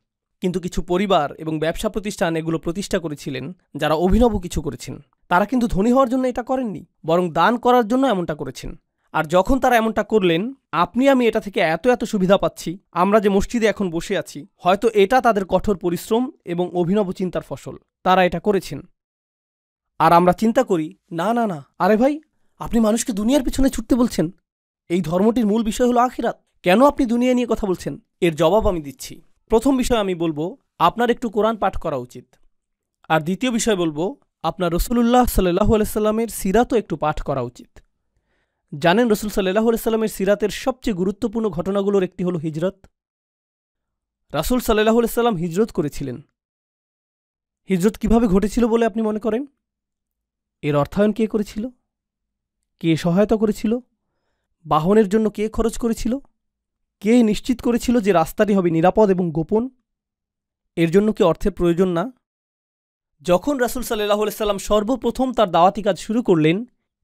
কিন্তু কিছু পরিবার এবং ব্যবসা প্রতিষ্ঠান এগুলো প্রতিষ্ঠা করেছিলেন যারা অভিনব কিছু করেছেন। তারা কিন্তু ধনী হওয়ার জন্য এটা করেননি, বরং দান করার জন্য এমনটা করেছেন। আর যখন তারা এমনটা করলেন, আপনি আমি এটা থেকে এত এত সুবিধা পাচ্ছি। আমরা যে মসজিদে এখন বসে আছি, হয়তো এটা তাদের কঠোর পরিশ্রম এবং অভিনব চিন্তার ফসল। তারা এটা করেছেন। আর আমরা চিন্তা করি, না না না, আরে ভাই, আপনি মানুষকে দুনিয়ার পিছনে ছুটতে বলছেন। এই ধর্মটির মূল বিষয় হলো আখিরাত, কেন আপনি দুনিয়া নিয়ে কথা বলছেন? এর জবাব আমি দিচ্ছি। প্রথম বিষয় আমি বলবো, আপনার একটু কোরআন পাঠ করা উচিত। আর দ্বিতীয় বিষয় বলবো, আপনার রাসূলুল্লাহ সাল্লাল্লাহু আলাইহি সাল্লামের সিরাতও একটু পাঠ করা উচিত। জানেন রাসূল সাল্লাল্লাহু আলাইহি সাল্লামের সিরাতের সবচেয়ে গুরুত্বপূর্ণ ঘটনাগুলোর একটি হলো হিজরত। রাসূল সাল্লাল্লাহু আলাইহি সাল্লাম হিজরত করেছিলেন। হিজরত কিভাবে ঘটেছিল বলে আপনি মনে করেন? এর অর্থায়ন কে করেছিল? কে সহায়তা করেছিল? বাহনের জন্য কে খরচ করেছিল? কে নিশ্চিত করেছিল যে রাস্তাটি হবে নিরাপদ এবং গোপন? এর জন্য কি অর্থের প্রয়োজন না? যখন রাসূল সাল্লাল্লাহু আলাইহি সাল্লাম সর্বপ্রথম তার দাওয়াতি কাজ শুরু করলেন,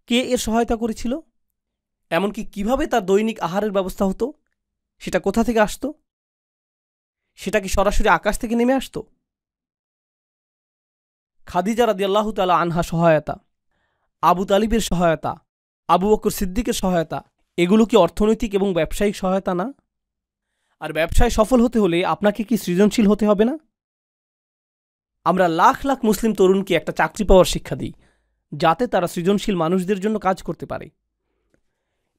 কে এর সহায়তা করেছিল? এমনকি কিভাবে তার দৈনিক আহারের ব্যবস্থা হতো? সেটা কোথা থেকে আসত? সেটা কি সরাসরি আকাশ থেকে নেমে আসত? খাদিজা রাদিয়াল্লাহু তাআলা আনহা সহায়তা, আবু তালিবের সহায়তা, আবু বকর সিদ্দিকের সহায়তা, এগুলো কি অর্থনৈতিক এবং ব্যবসায়িক সহায়তা না? আর ব্যবসায় সফল হতে হলে আপনাকে কি সৃজনশীল হতে হবে না? আমরা লাখ লাখ মুসলিম তরুণকে একটা চাকরি পাওয়ার শিক্ষা দিই, যাতে তারা সৃজনশীল মানুষদের জন্য কাজ করতে পারে।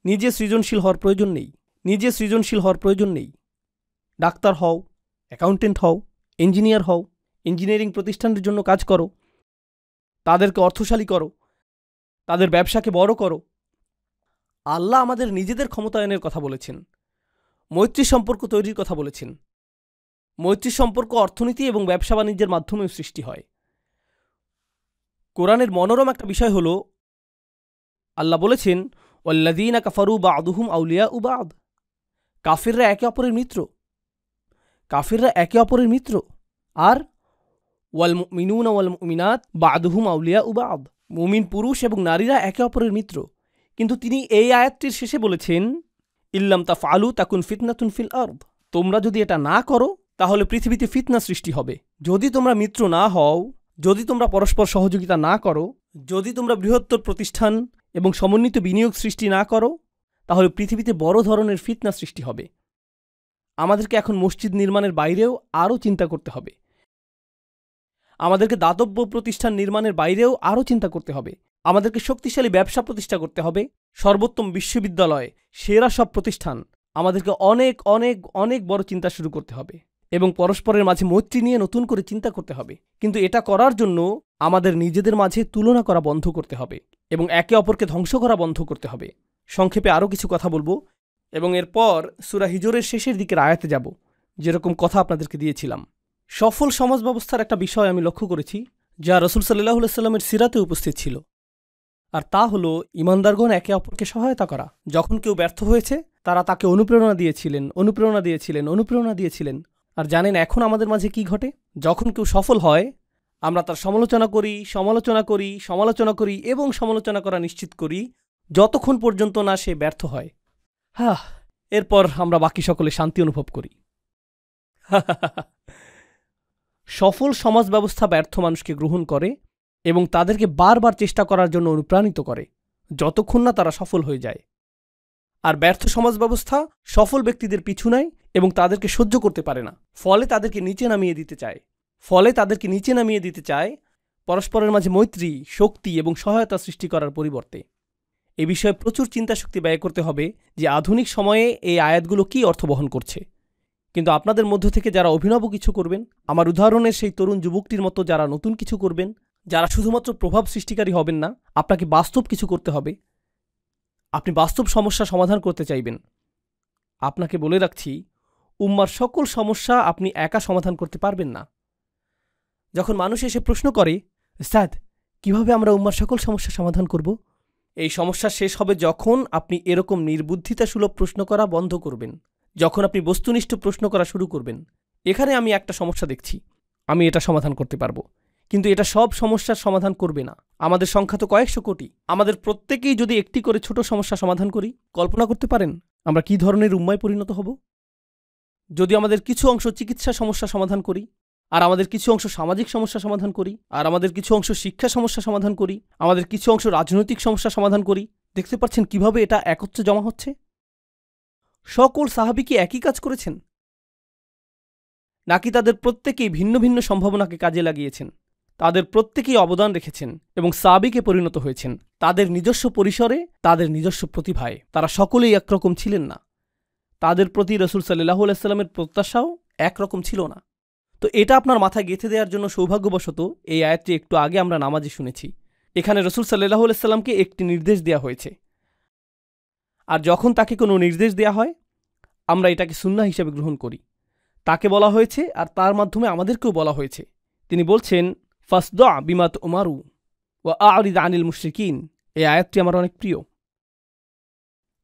নিজে সৃজনশীল হওয়ার প্রয়োজন নেই। ডাক্তার হও, অ্যাকাউন্টেন্ট হও, ইঞ্জিনিয়ার হও, ইঞ্জিনিয়ারিং প্রতিষ্ঠানের জন্য কাজ করো, তাদেরকে অর্থশালী করো, তাদের ব্যবসাকে বড় করো। আল্লাহ আমাদের নিজেদের ক্ষমতায়নের কথা বলেছেন, মৈত্রী সম্পর্ক তৈরির কথা বলেছেন। মৈত্রী সম্পর্ক অর্থনীতি এবং ব্যবসা বাণিজ্যের মাধ্যমেও সৃষ্টি হয়। কোরআনের মনোরম একটা বিষয় হল, আল্লাহ বলেছেন, ওয়াল্লাযীনা কাফারু বা'দুহুম আউলিয়াউ বা'দ। কাফিররা একে অপরের মিত্র। আর ওয়াল মুমিনুনা ওয়াল মুমিনাত বা'দুহুম আউলিয়াউ বা'দ। মুমিন পুরুষ এবং নারীরা একে অপরের মিত্র। কিন্তু তিনি এই আয়াতটির শেষে বলেছেন, ইল্লাম তাফআলু তাকুন ফিতনাতুন ফিল আরদ। তোমরা যদি এটা না করো তাহলে পৃথিবীতে ফিতনা সৃষ্টি হবে। যদি তোমরা মিত্র না হও, যদি তোমরা পরস্পর সহযোগিতা না করো, যদি তোমরা বৃহত্তর প্রতিষ্ঠান এবং সমন্বিত বিনিয়োগ সৃষ্টি না করো, তাহলে পৃথিবীতে বড় ধরনের ফিতনা সৃষ্টি হবে। আমাদেরকে এখন মসজিদ নির্মাণের বাইরেও আরও চিন্তা করতে হবে। আমাদেরকে দাতব্য প্রতিষ্ঠান নির্মাণের বাইরেও আরও চিন্তা করতে হবে। আমাদেরকে শক্তিশালী ব্যবসা প্রতিষ্ঠা করতে হবে, সর্বোত্তম বিশ্ববিদ্যালয়, সেরা সব প্রতিষ্ঠান। আমাদেরকে অনেক অনেক অনেক বড় চিন্তা শুরু করতে হবে এবং পরস্পরের মাঝে মৈত্রী নিয়ে নতুন করে চিন্তা করতে হবে। কিন্তু এটা করার জন্য আমাদের নিজেদের মাঝে তুলনা করা বন্ধ করতে হবে এবং একে অপরকে ধ্বংস করা বন্ধ করতে হবে। সংক্ষেপে আরও কিছু কথা বলবো এবং এরপর সূরা হিজরের শেষের দিকের আয়াতে যাব, যেরকম কথা আপনাদেরকে দিয়েছিলাম। সফল সমাজ ব্যবস্থার একটা বিষয় আমি লক্ষ্য করেছি, যা রাসূল সাল্লাল্লাহু আলাইহি সাল্লামের সিরাতে উপস্থিত ছিল, আর তা হলো ঈমানদারগণ একে অপরকে সহায়তা করা। যখন কেউ ব্যর্থ হয়েছে, তারা তাকে অনুপ্রেরণা দিয়েছিলেন। আর জানেন এখন আমাদের মাঝে কি ঘটে? যখন কেউ সফল হয়, আমরা তার সমালোচনা করি এবং সমালোচনা করা নিশ্চিত করি, যতক্ষণ পর্যন্ত না সে ব্যর্থ হয়। এরপর আমরা বাকি সকলে শান্তি অনুভব করি। সফল সমাজ ব্যবস্থা ব্যর্থ মানুষকে গ্রহণ করে এবং তাদেরকে বারবার চেষ্টা করার জন্য অনুপ্রাণিত করে, যতক্ষণ না তারা সফল হয়ে যায়। আর ব্যর্থ সমাজ ব্যবস্থা সফল ব্যক্তিদের পিছু নেয় এবং তাদেরকে সহ্য করতে পারে না, ফলে তাদেরকে নিচে নামিয়ে দিতে চায় পরস্পরের মাঝে মৈত্রী, শক্তি এবং সহায়তা সৃষ্টি করার পরিবর্তে। এ বিষয়ে প্রচুর চিন্তাশক্তি ব্যয় করতে হবে যে আধুনিক সময়ে এই আয়াতগুলো কী অর্থ বহন করছে। কিন্তু আপনাদের মধ্য থেকে যারা অভিনব কিছু করবেন, আমার উদাহরণের সেই তরুণ যুবকটির মতো যারা নতুন কিছু করবেন, যারা শুধুমাত্র প্রভাব সৃষ্টিকারী হবেন না, আপনাকে বাস্তব কিছু করতে হবে। আপনি বাস্তব সমস্যা সমাধান করতে চাইবেন। আপনাকে বলে রাখছি, উম্মার সকল সমস্যা আপনি একা সমাধান করতে পারবেন না। যখন মানুষ এসে প্রশ্ন করে, উস্তাদ কিভাবে আমরা উম্মার সকল সমস্যা সমাধান করব, এই সমস্যা শেষ হবে যখন আপনি এরকম নির্বুদ্ধিতাসুলভ প্রশ্ন করা বন্ধ করবেন, যখন আপনি বস্তুনিষ্ঠ প্রশ্ন করা শুরু করবেন। এখানে আমি একটা সমস্যা দেখছি, আমি এটা সমাধান করতে পারবো, কিন্তু এটা সব সমস্যার সমাধান করবে না। আমাদের সংখ্যা তো কয়েকশো কোটি। আমাদের প্রত্যেকেই যদি একটি করে ছোট সমস্যা সমাধান করি, কল্পনা করতে পারেন আমরা কি ধরনের উম্মায় পরিণত হব? যদি আমাদের কিছু অংশ চিকিৎসা সমস্যা সমাধান করি, আর আমাদের কিছু অংশ সামাজিক সমস্যা সমাধান করি, আর আমাদের কিছু অংশ শিক্ষা সমস্যা সমাধান করি, আমাদের কিছু অংশ রাজনৈতিক সমস্যা সমাধান করি, দেখতে পাচ্ছেন কিভাবে এটা একত্রে জমা হচ্ছে। সকল সাহাবী কি একই কাজ করেছেন, নাকি তাদের প্রত্যেকেই ভিন্ন ভিন্ন সম্ভাবনাকে কাজে লাগিয়েছেন? তাদের প্রত্যেকেই অবদান রেখেছেন এবং সাহাবীকে পরিণত হয়েছেন তাদের নিজস্ব পরিসরে, তাদের নিজস্ব প্রতিভায়। তারা সকলেই একরকম ছিলেন না। তাদের প্রতি রাসূল সাল্লাল্লাহু আলাইহি সাল্লামের প্রত্যাশাও একরকম ছিল না। তো এটা আপনার মাথায় গেঁথে দেওয়ার জন্য সৌভাগ্যবশত এই আয়াতটি একটু আগে আমরা নামাজে শুনেছি। এখানে রাসূল সাল্লাল্লাহু আলাইহি সাল্লামকে একটি নির্দেশ দেওয়া হয়েছে, আর যখন তাকে কোনো নির্দেশ দেওয়া হয়, আমরা এটাকে সুন্নাহ হিসেবে গ্রহণ করি। তাকে বলা হয়েছে আর তার মাধ্যমে আমাদেরকেও বলা হয়েছে। তিনি বলছেন, ফাসদা বিমা তুমারু ওয়া আ'রিদ আনিল মুশরিকিন। এই আয়াতটি আমার অনেক প্রিয়।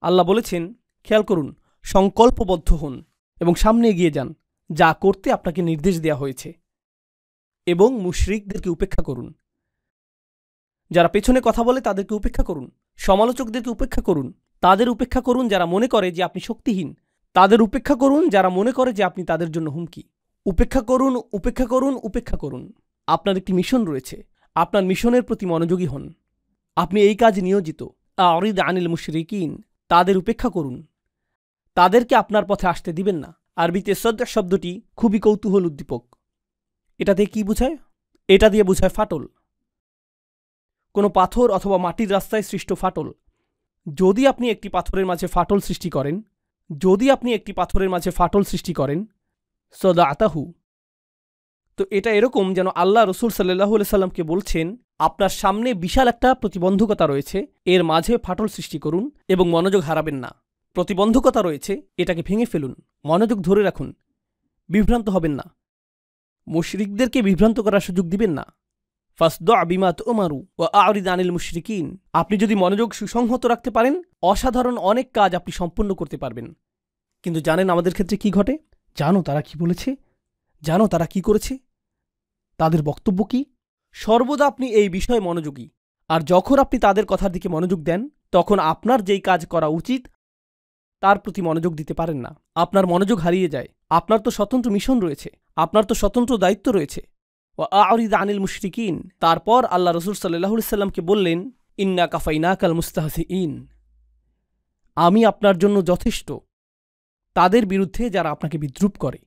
আল্লাহ বলেছেন, খেয়াল করুন, সংকল্পবদ্ধ হন এবং সামনে এগিয়ে যান, যা করতে আপনাকে নির্দেশ দেওয়া হয়েছে, এবং মুশরিকদেরকে উপেক্ষা করুন। যারা পেছনে কথা বলে তাদেরকে উপেক্ষা করুন, সমালোচকদেরকে উপেক্ষা করুন, তাদের উপেক্ষা করুন যারা মনে করে যে আপনি শক্তিহীন, তাদের উপেক্ষা করুন যারা মনে করে যে আপনি তাদের জন্য হুমকি। উপেক্ষা করুন, উপেক্ষা করুন, উপেক্ষা করুন। আপনার একটি মিশন রয়েছে, আপনার মিশনের প্রতি মনোযোগী হন। আপনি এই কাজ নিয়োজিত। আ'রিদ আনিল মুশরিকিন, তাদের উপেক্ষা করুন, তাদেরকে আপনার পথে আসতে দিবেন না। আরবিতে সদ শব্দটি খুবই কৌতূহল উদ্দীপক। এটা দিয়ে কি বোঝায়? এটা দিয়ে বোঝায় ফাটল, কোনো পাথর অথবা মাটির রাস্তায় সৃষ্ট ফাটল। যদি আপনি একটি পাথরের মাঝে ফাটল সৃষ্টি করেন, সদাআতাহু, তো এটা এরকম যেন আল্লাহ রসুল সাল্লাল্লাহু আলাইহি সাল্লামকে বলছেন, আপনার সামনে বিশাল একটা প্রতিবন্ধকতা রয়েছে, এর মাঝে ফাটল সৃষ্টি করুন এবং মনোযোগ হারাবেন না। প্রতিবন্ধকতা রয়েছে, এটাকে ভেঙে ফেলুন, মনোযোগ ধরে রাখুন, বিভ্রান্ত হবেন না, মুশরিকদেরকে বিভ্রান্ত করার সুযোগ দিবেন না। ফাসদা বিমা তুমারু ওয়া আ'রিদ আনিল মুশরিকিন। আপনি যদি মনোযোগ সুসংহত রাখতে পারেন, অসাধারণ অনেক কাজ আপনি সম্পূর্ণ করতে পারবেন। কিন্তু জানেন আমাদের ক্ষেত্রে কি ঘটে? জানো তারা কি বলেছে? জানো তারা কি করেছে? তাদের বক্তব্য কি? সর্বদা আপনি এই বিষয়ে মনোযোগী, আর যখন আপনি তাদের কথার দিকে মনোযোগ দেন, তখন আপনার যেই কাজ করা উচিত তার প্রতি মনোযোগ দিতে পারেন না। আপনার মনোযোগ হারিয়ে যায়। আপনার তো স্বতন্ত্র মিশন রয়েছে, আপনার তো স্বতন্ত্র দায়িত্ব রয়েছে। ওয়া আ'রিদ আনিল মুশরিকিন। তারপর আল্লাহ রাসূল সাল্লাল্লাহু আলাইহি সাল্লামকে বললেন, ইন্না কাফাইনাকাল মুস্তাহজিইন, আমি আপনার জন্য যথেষ্ট তাদের বিরুদ্ধে যারা আপনাকে বিদ্রূপ করে।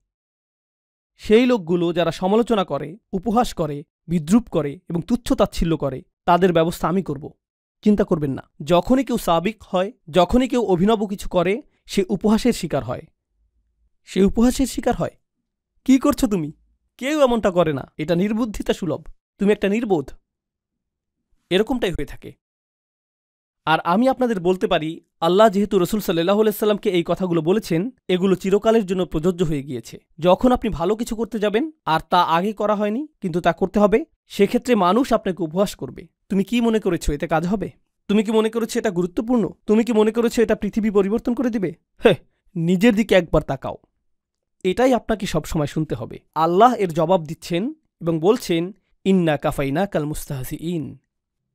সেই লোকগুলো যারা সমালোচনা করে, উপহাস করে, বিদ্রূপ করে এবং তুচ্ছতাচ্ছিল্য করে, তাদের ব্যবস্থা আমি করব। চিন্তা করবেন না। যখনই কেউ সাবিক হয়, যখনই কেউ অভিনব কিছু করে, সে উপহাসের শিকার হয়। কি করছো তুমি? কেউ এমনটা করে না, এটা নির্বুদ্ধিতা সুলভ, তুমি একটা নির্বোধ। এরকমটাই হয়ে থাকে। আর আমি আপনাদের বলতে পারি, আল্লাহ যেহেতু রসুল সাল্লাল্লাহু আলাইহি সাল্লামকে এই কথাগুলো বলেছেন, এগুলো চিরকালের জন্য প্রযোজ্য হয়ে গিয়েছে। যখন আপনি ভালো কিছু করতে যাবেন আর তা আগে করা হয়নি কিন্তু তা করতে হবে, সেক্ষেত্রে মানুষ আপনাকে উপহাস করবে। তুমি কি মনে করেছো এতে কাজ হবে? তুমি কি মনে করেছো এটা গুরুত্বপূর্ণ? তুমি কি মনে করেছো এটা পৃথিবী পরিবর্তন করে দিবে? নিজের দিকে একবার তাকাও। এটাই আপনাকে সবসময় শুনতে হবে। আল্লাহ এর জবাব দিচ্ছেন এবং বলছেন, ইন্না কাফাইনাকাল মুস্তাহজিইন,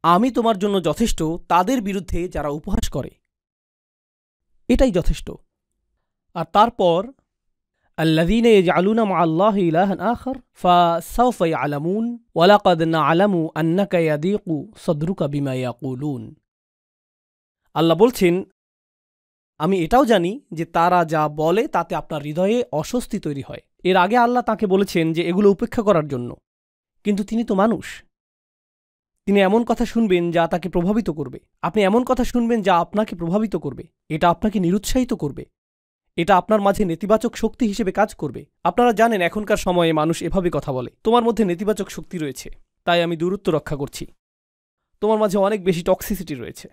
আমি তোমার জন্য যথেষ্ট তাদের বিরুদ্ধে যারা উপহাস করে। এটাই যথেষ্ট। আর তারপর আল্লাযীনা ইয়াজআলুনা মা'আল্লাহি ইলাহান আখার ফাসাউফা ইয়ালামুন ওয়া লাকাদ না'লামু আন্নাকা ইয়াদীকু সাদরুকা বিমা ইয়াকুলুন। আল্লাহ বলছেন, আমি এটাও জানি যে তারা যা বলে তাতে আপনার হৃদয়ে অস্বস্তি তৈরি হয়। এর আগে আল্লাহ তাকে বলেছেন যে এগুলো উপেক্ষা করার জন্য, কিন্তু তিনি তো মানুষ। তিনি এমন কথা শুনবেন যা তাকে প্রভাবিত করবে। আপনি এমন কথা শুনবেন যা আপনাকে প্রভাবিত করবে। এটা আপনাকে নিরুৎসাহিত করবে। এটা আপনার মাঝে নেতিবাচক শক্তি হিসেবে কাজ করবে। আপনারা জানেন এখনকার সময়ে মানুষ এভাবে কথা বলে, তোমার মধ্যে নেতিবাচক শক্তি রয়েছে, তাই আমি দূরত্ব রক্ষা করছি। তোমার মাঝে অনেক বেশি টক্সিসিটি রয়েছে।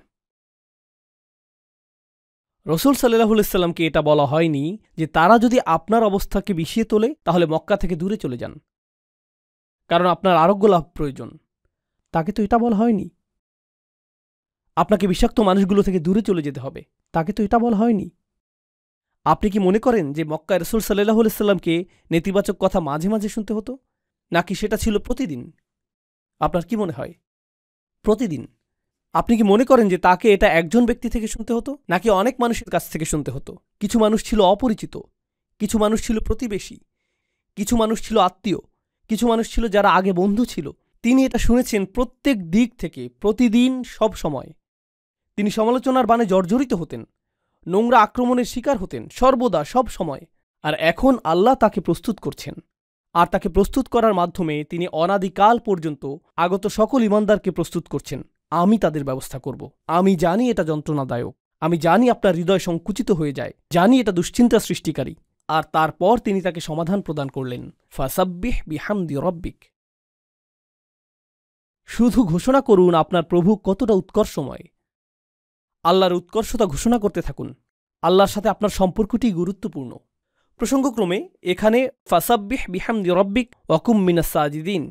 রসুল সাল্লাল্লাহু আলাইহি সাল্লামকে এটা বলা হয়নি যে তারা যদি আপনার অবস্থাকে বিষিয়ে তোলে তাহলে মক্কা থেকে দূরে চলে যান, কারণ আপনার আরোগ্য লাভ প্রয়োজন। তাকে তো এটা বলা হয়নি। আপনাকে বিষাক্ত মানুষগুলো থেকে দূরে চলে যেতে হবে, তাকে তো এটা বলা হয়নি। আপনি কি মনে করেন যে মক্কায় রসুল সাল্লাল্লাহু আলাইহি সাল্লামকে নেতিবাচক কথা মাঝে মাঝে শুনতে হতো, নাকি সেটা ছিল প্রতিদিন? আপনার কি মনে হয়? প্রতিদিন। আপনি কি মনে করেন যে তাকে এটা একজন ব্যক্তি থেকে শুনতে হতো, নাকি অনেক মানুষের কাছ থেকে শুনতে হতো? কিছু মানুষ ছিল অপরিচিত, কিছু মানুষ ছিল প্রতিবেশী, কিছু মানুষ ছিল আত্মীয়, কিছু মানুষ ছিল যারা আগে বন্ধু ছিল। তিনি এটা শুনেছেন প্রত্যেক দিক থেকে, প্রতিদিন, সব সময়। তিনি সমালোচনার বাণে জর্জরিত হতেন, নোংরা আক্রমণের শিকার হতেন, সর্বদা, সব সময়। আর এখন আল্লাহ তাকে প্রস্তুত করছেন, আর তাকে প্রস্তুত করার মাধ্যমে তিনি অনাদিকাল পর্যন্ত আগত সকল ঈমানদারকে প্রস্তুত করছেন। আমি তাদের ব্যবস্থা করব। আমি জানি এটা যন্ত্রণাদায়ক, আমি জানি আপনার হৃদয় সংকুচিত হয়ে যায়, জানি এটা দুশ্চিন্তা সৃষ্টিকারী। আর তারপর তিনি তাকে সমাধান প্রদান করলেন, ফাসাব্বিহ বিহামদি রব্বিক, শুধু ঘোষণা করুন আপনার প্রভু কতটা উৎকর্ষময়। আল্লাহর উৎকর্ষতা ঘোষণা করতে থাকুন। আল্লাহর সাথে আপনার সম্পর্কটি গুরুত্বপূর্ণ। প্রসঙ্গক্রমে এখানে ফাসাব্বিহ বিহামদি রব্বিক ওয়াকুম মিনাস সাজিদিন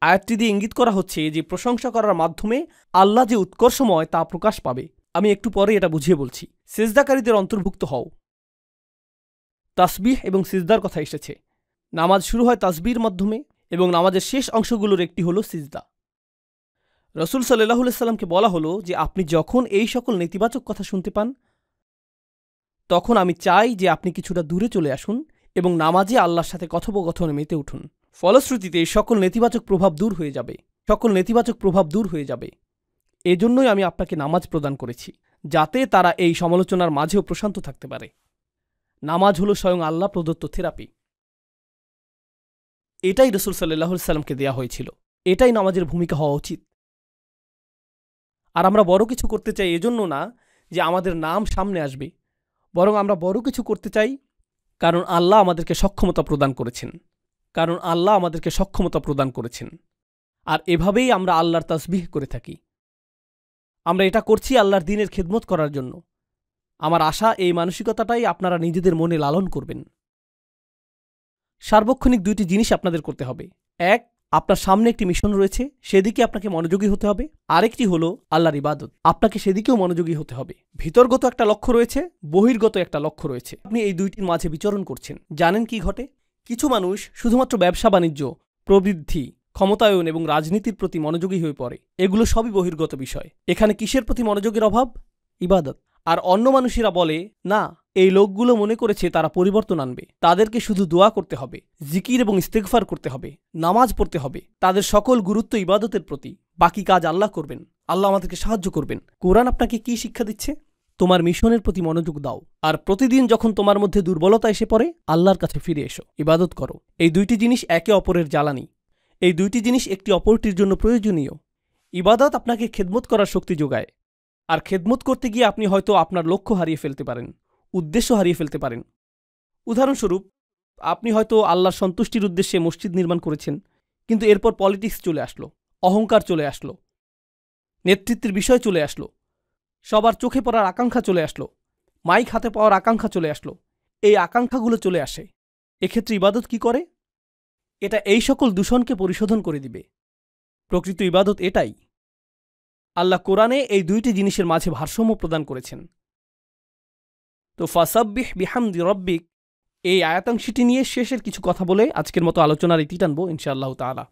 আয়াতটি দিয়ে ইঙ্গিত করা হচ্ছে যে প্রশংসা করার মাধ্যমে আল্লাহ যে উৎকর্ষময় তা প্রকাশ পাবে। আমি একটু পরে এটা বুঝিয়ে বলছি। সিজদাকারীদের অন্তর্ভুক্ত হও। তাসবিহ এবং সিজদার কথা এসেছে। নামাজ শুরু হয় তাসবির মাধ্যমে এবং নামাজের শেষ অংশগুলোর একটি হল সিজদা। রসুল সাল্লাল্লাহু আলাইহি সাল্লামকে বলা হলো যে আপনি যখন এই সকল নেতিবাচক কথা শুনতে পান তখন আমি চাই যে আপনি কিছুটা দূরে চলে আসুন এবং নামাজে আল্লাহর সাথে কথোপকথনে মেতে উঠুন। ফলশ্রুতিতে সকল নেতিবাচক প্রভাব দূর হয়ে যাবে। এজন্যই আমি আপনাকে নামাজ প্রদান করেছি, যাতে তারা এই সমালোচনার মাঝেও প্রশান্ত থাকতে পারে। নামাজ হল স্বয়ং আল্লাহ প্রদত্ত থেরাপি। এটাই রসুল সাল্লাল্লাহু আলাইহি সাল্লামকে দেয়া হয়েছিল। এটাই নামাজের ভূমিকা হওয়া উচিত। আর আমরা বড় কিছু করতে চাই এজন্য না যে আমাদের নাম সামনে আসবে, বরং আমরা বড় কিছু করতে চাই কারণ আল্লাহ আমাদেরকে সক্ষমতা প্রদান করেছেন। আর এভাবেই আমরা আল্লাহর তাসবিহ করে থাকি। আমরা এটা করছি আল্লাহর দ্বীনের খেদমত করার জন্য। আমার আশা এই মানসিকতাটাই আপনারা নিজেদের মনে লালন করবেন। সার্বক্ষণিক দুইটি জিনিস আপনাদের করতে হবে। এক, আপনার সামনে একটি মিশন রয়েছে, সেদিকে আপনাকে মনোযোগী হতে হবে। আরেকটি হলো আল্লাহর ইবাদত, আপনাকে সেদিকেও মনোযোগী হতে হবে। ভিতরগত একটা লক্ষ্য রয়েছে, বহির্গত একটা লক্ষ্য রয়েছে। আপনি এই দুইটির মাঝে বিচরণ করছেন। জানেন কি ঘটে? কিছু মানুষ শুধুমাত্র ব্যবসা বাণিজ্য, প্রবৃদ্ধি, ক্ষমতায়ন এবং রাজনীতির প্রতি মনোযোগী হয়ে পড়ে। এগুলো সবই বহির্গত বিষয়। এখানে কিসের প্রতি মনোযোগের অভাব? ইবাদত। আর অন্য মানুষেরা বলে, না, এই লোকগুলো মনে করেছে তারা পরিবর্তন আনবে, তাদেরকে শুধু দোয়া করতে হবে, জিকির এবং ইস্তেগফার করতে হবে, নামাজ পড়তে হবে। তাদের সকল গুরুত্ব ইবাদতের প্রতি, বাকি কাজ আল্লাহ করবেন, আল্লাহ আমাদেরকে সাহায্য করবেন। কোরআন আপনাকে কি শিক্ষা দিচ্ছে? তোমার মিশনের প্রতি মনোযোগ দাও, আর প্রতিদিন যখন তোমার মধ্যে দুর্বলতা এসে পড়ে আল্লাহর কাছে ফিরে এসো, ইবাদত করো। এই দুইটি জিনিস একে অপরের জ্বালানি। এই দুইটি জিনিস একটি অপরটির জন্য প্রয়োজনীয়। ইবাদত আপনাকে খেদমত করার শক্তি যোগায়, আর খেদমত করতে গিয়ে আপনি হয়তো আপনার লক্ষ্য হারিয়ে ফেলতে পারেন, উদ্দেশ্য হারিয়ে ফেলতে পারেন। উদাহরণস্বরূপ, আপনি হয়তো আল্লাহর সন্তুষ্টির উদ্দেশ্যে মসজিদ নির্মাণ করেছেন, কিন্তু এরপর পলিটিক্স চলে আসলো, অহংকার চলে আসলো, নেতৃত্বের বিষয় চলে আসলো, সবার চোখে পড়ার আকাঙ্ক্ষা চলে আসলো, মাইক হাতে পাওয়ার আকাঙ্ক্ষা চলে আসলো। এই আকাঙ্ক্ষাগুলো চলে আসে। এক্ষেত্রে ইবাদত কি করে? এটা এই সকল দূষণকে পরিশোধন করে দিবে। প্রকৃত ইবাদত এটাই। আল্লাহ কোরআনে এই দুইটি জিনিসের মাঝে ভারসাম্য প্রদান করেছেন। তো ফাসাব্বিহ বিহামদি রব্বিক এই আয়াতাংশটি নিয়ে শেষের কিছু কথা বলে আজকের মতো আলোচনার ইতি টানবো ইনশাআল্লাহ তাআলা।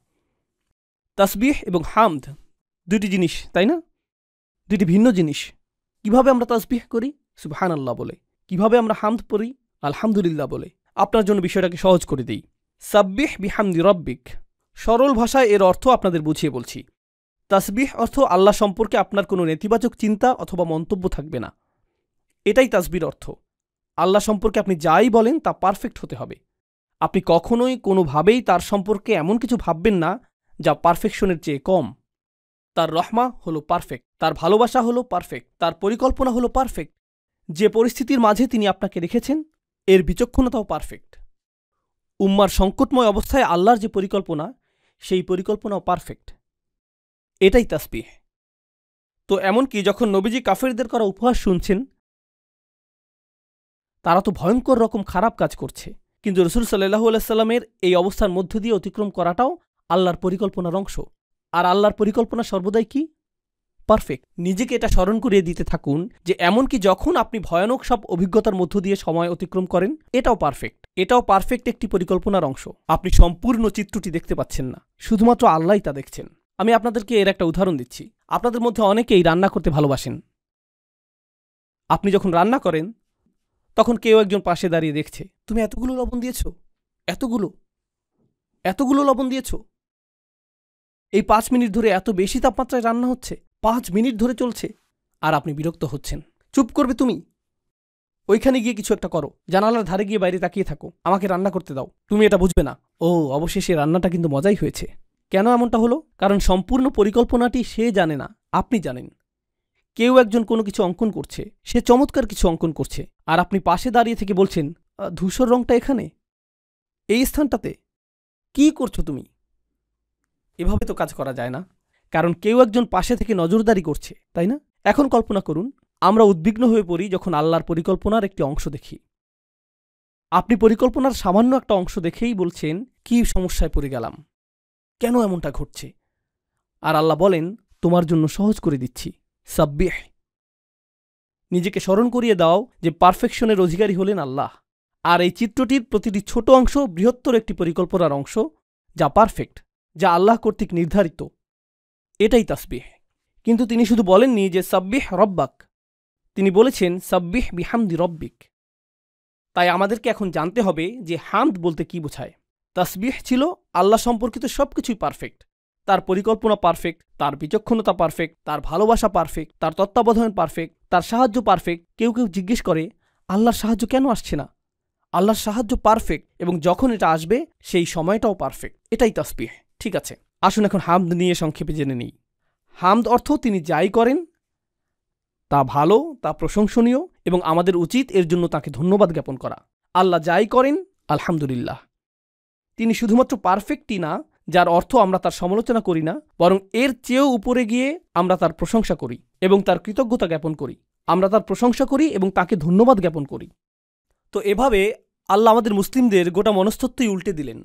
তাসবিহ এবং হামদ দুইটি জিনিস, তাই না? দুইটি ভিন্ন জিনিস। কিভাবে আমরা তাসবিহ করি? সুবহানাল্লাহ বলে। কিভাবে আমরা হামদ পড়ি? আলহামদুলিল্লাহ বলে। আপনার জন্য বিষয়টাকে সহজ করে দিই। সাব্বিহ বিহামদি রব্বিক, সরল ভাষায় এর অর্থ আপনাদের বুঝিয়ে বলছি। তাসবিহ অর্থ আল্লাহ সম্পর্কে আপনার কোনো নেতিবাচক চিন্তা অথবা মন্তব্য থাকবে না। এটাই তাসবির অর্থ। আল্লাহ সম্পর্কে আপনি যাই বলেন তা পারফেক্ট হতে হবে। আপনি কখনোই কোনোভাবেই তার সম্পর্কে এমন কিছু ভাববেন না যা পারফেকশনের চেয়ে কম। তার রহমা হলো পারফেক্ট, তার ভালোবাসা হলো পারফেক্ট, তার পরিকল্পনা হলো পারফেক্ট। যে পরিস্থিতির মাঝে তিনি আপনাকে রেখেছেন এর বিচক্ষণতাও পারফেক্ট। উম্মার সংকটময় অবস্থায় আল্লাহর যে পরিকল্পনা, সেই পরিকল্পনাও পারফেক্ট। এটাই তাসবিহ। তো এমনকি যখন নবীজি কাফেরদের করা উপহাস শুনছেন, তারা তো ভয়ঙ্কর রকম খারাপ কাজ করছে, কিন্তু রাসূল সাল্লাল্লাহু আলাইহি সাল্লামের এই অবস্থার মধ্য দিয়ে অতিক্রম করাটাও আল্লাহর পরিকল্পনার অংশ। আর আল্লাহর পরিকল্পনা সর্বদাই কি? পারফেক্ট। নিজেকে এটা স্মরণ করিয়ে দিতে থাকুন যে এমনকি যখন আপনি ভয়ানক সব অভিজ্ঞতার মধ্য দিয়ে সময় অতিক্রম করেন, এটাও পারফেক্ট। এটাও পারফেক্ট একটি পরিকল্পনার অংশ। আপনি সম্পূর্ণ চিত্রটি দেখতে পাচ্ছেন না, শুধুমাত্র আল্লাহই তা দেখছেন। আমি আপনাদেরকে এর একটা উদাহরণ দিচ্ছি। আপনাদের মধ্যে অনেকেই রান্না করতে ভালোবাসেন। আপনি যখন রান্না করেন তখন কেউ একজন পাশে দাঁড়িয়ে দেখছে, তুমি এতগুলো লবণ দিয়েছ, এতগুলো লবণ দিয়েছ। এই 5 মিনিট ধরে এত বেশি তাপমাত্রায় রান্না হচ্ছে, 5 মিনিট ধরে চলছে, আর আপনি বিরক্ত হচ্ছেন। চুপ করবে তুমি? ওইখানে গিয়ে কিছু একটা করো, জানালার ধারে গিয়ে বাইরে তাকিয়ে থাকো, আমাকে রান্না করতে দাও। তুমি এটা বুঝবে না। ও, অবশেষে রান্নাটা কিন্তু মজাই হয়েছে। কেন এমনটা হলো? কারণ সম্পূর্ণ পরিকল্পনাটি সে জানে না, আপনি জানেন। কেউ একজন কোনো কিছু অঙ্কন করছে, সে চমৎকার কিছু অঙ্কন করছে, আর আপনি পাশে দাঁড়িয়ে থেকে বলছেন, ধূসর রংটা এখানে, এই স্থানটাতে, কি করছো তুমি? এভাবে তো কাজ করা যায় না, কারণ কেউ একজন পাশে থেকে নজরদারি করছে, তাই না? এখন কল্পনা করুন, আমরা উদ্বিগ্ন হয়ে পড়ি যখন আল্লাহর পরিকল্পনার একটি অংশ দেখি। আপনি পরিকল্পনার সামান্য একটা অংশ দেখেই বলছেন কি সমস্যায় পড়ে গেলাম, কেন এমনটা ঘটছে। আর আল্লাহ বলেন, তোমার জন্য সহজ করে দিচ্ছি, সাব্বিহ। নিজেকে স্মরণ করিয়ে দাও যে পারফেকশনের অধিকারী হলেন আল্লাহ। আর এই চিত্রটির প্রতিটি ছোট অংশ বৃহত্তর একটি পরিকল্পনার অংশ, যা পারফেক্ট, যা আল্লাহ কর্তৃক নির্ধারিত। এটাই তাসবিহ। কিন্তু তিনি শুধু বলেননি যে সাব্বিহ রব্বাক, তিনি বলেছেন সাব্বিহ বিহামদি রব্বিক। তাই আমাদেরকে এখন জানতে হবে যে হামদ বলতে কি বোঝায়। তাসবিহ ছিল আল্লাহ সম্পর্কিত সবকিছুই পারফেক্ট। তার পরিকল্পনা পারফেক্ট, তার বিচক্ষণতা পারফেক্ট, তার ভালোবাসা পারফেক্ট, তার তত্ত্বাবধান পারফেক্ট, তার সাহায্য পারফেক্ট। কেউ কেউ জিজ্ঞেস করে, আল্লাহর সাহায্য কেন আসছে না? আল্লাহর সাহায্য পারফেক্ট, এবং যখন এটা আসবে সেই সময়টাও পারফেক্ট। এটাই তাসবিহ। ঠিক আছে, আসুন এখন হামদ নিয়ে সংক্ষেপে জেনে নিই। হামদ অর্থ তিনি যাই করেন তা ভালো, তা প্রশংসনীয়, এবং আমাদের উচিত এর জন্য তাকে ধন্যবাদ জ্ঞাপন করা। আল্লাহ যাই করেন আলহামদুলিল্লাহ। তিনি শুধুমাত্র পারফেক্টই না, যার অর্থ আমরা তার সমালোচনা করি না, বরং এর চেয়েও উপরে গিয়ে আমরা তার প্রশংসা করি এবং তার কৃতজ্ঞতা জ্ঞাপন করি। আমরা তার প্রশংসা করি এবং তাকে ধন্যবাদ জ্ঞাপন করি। তো এভাবে আল্লাহ আমাদের মুসলিমদের গোটা মনস্তত্ত্বই উল্টে দিলেন।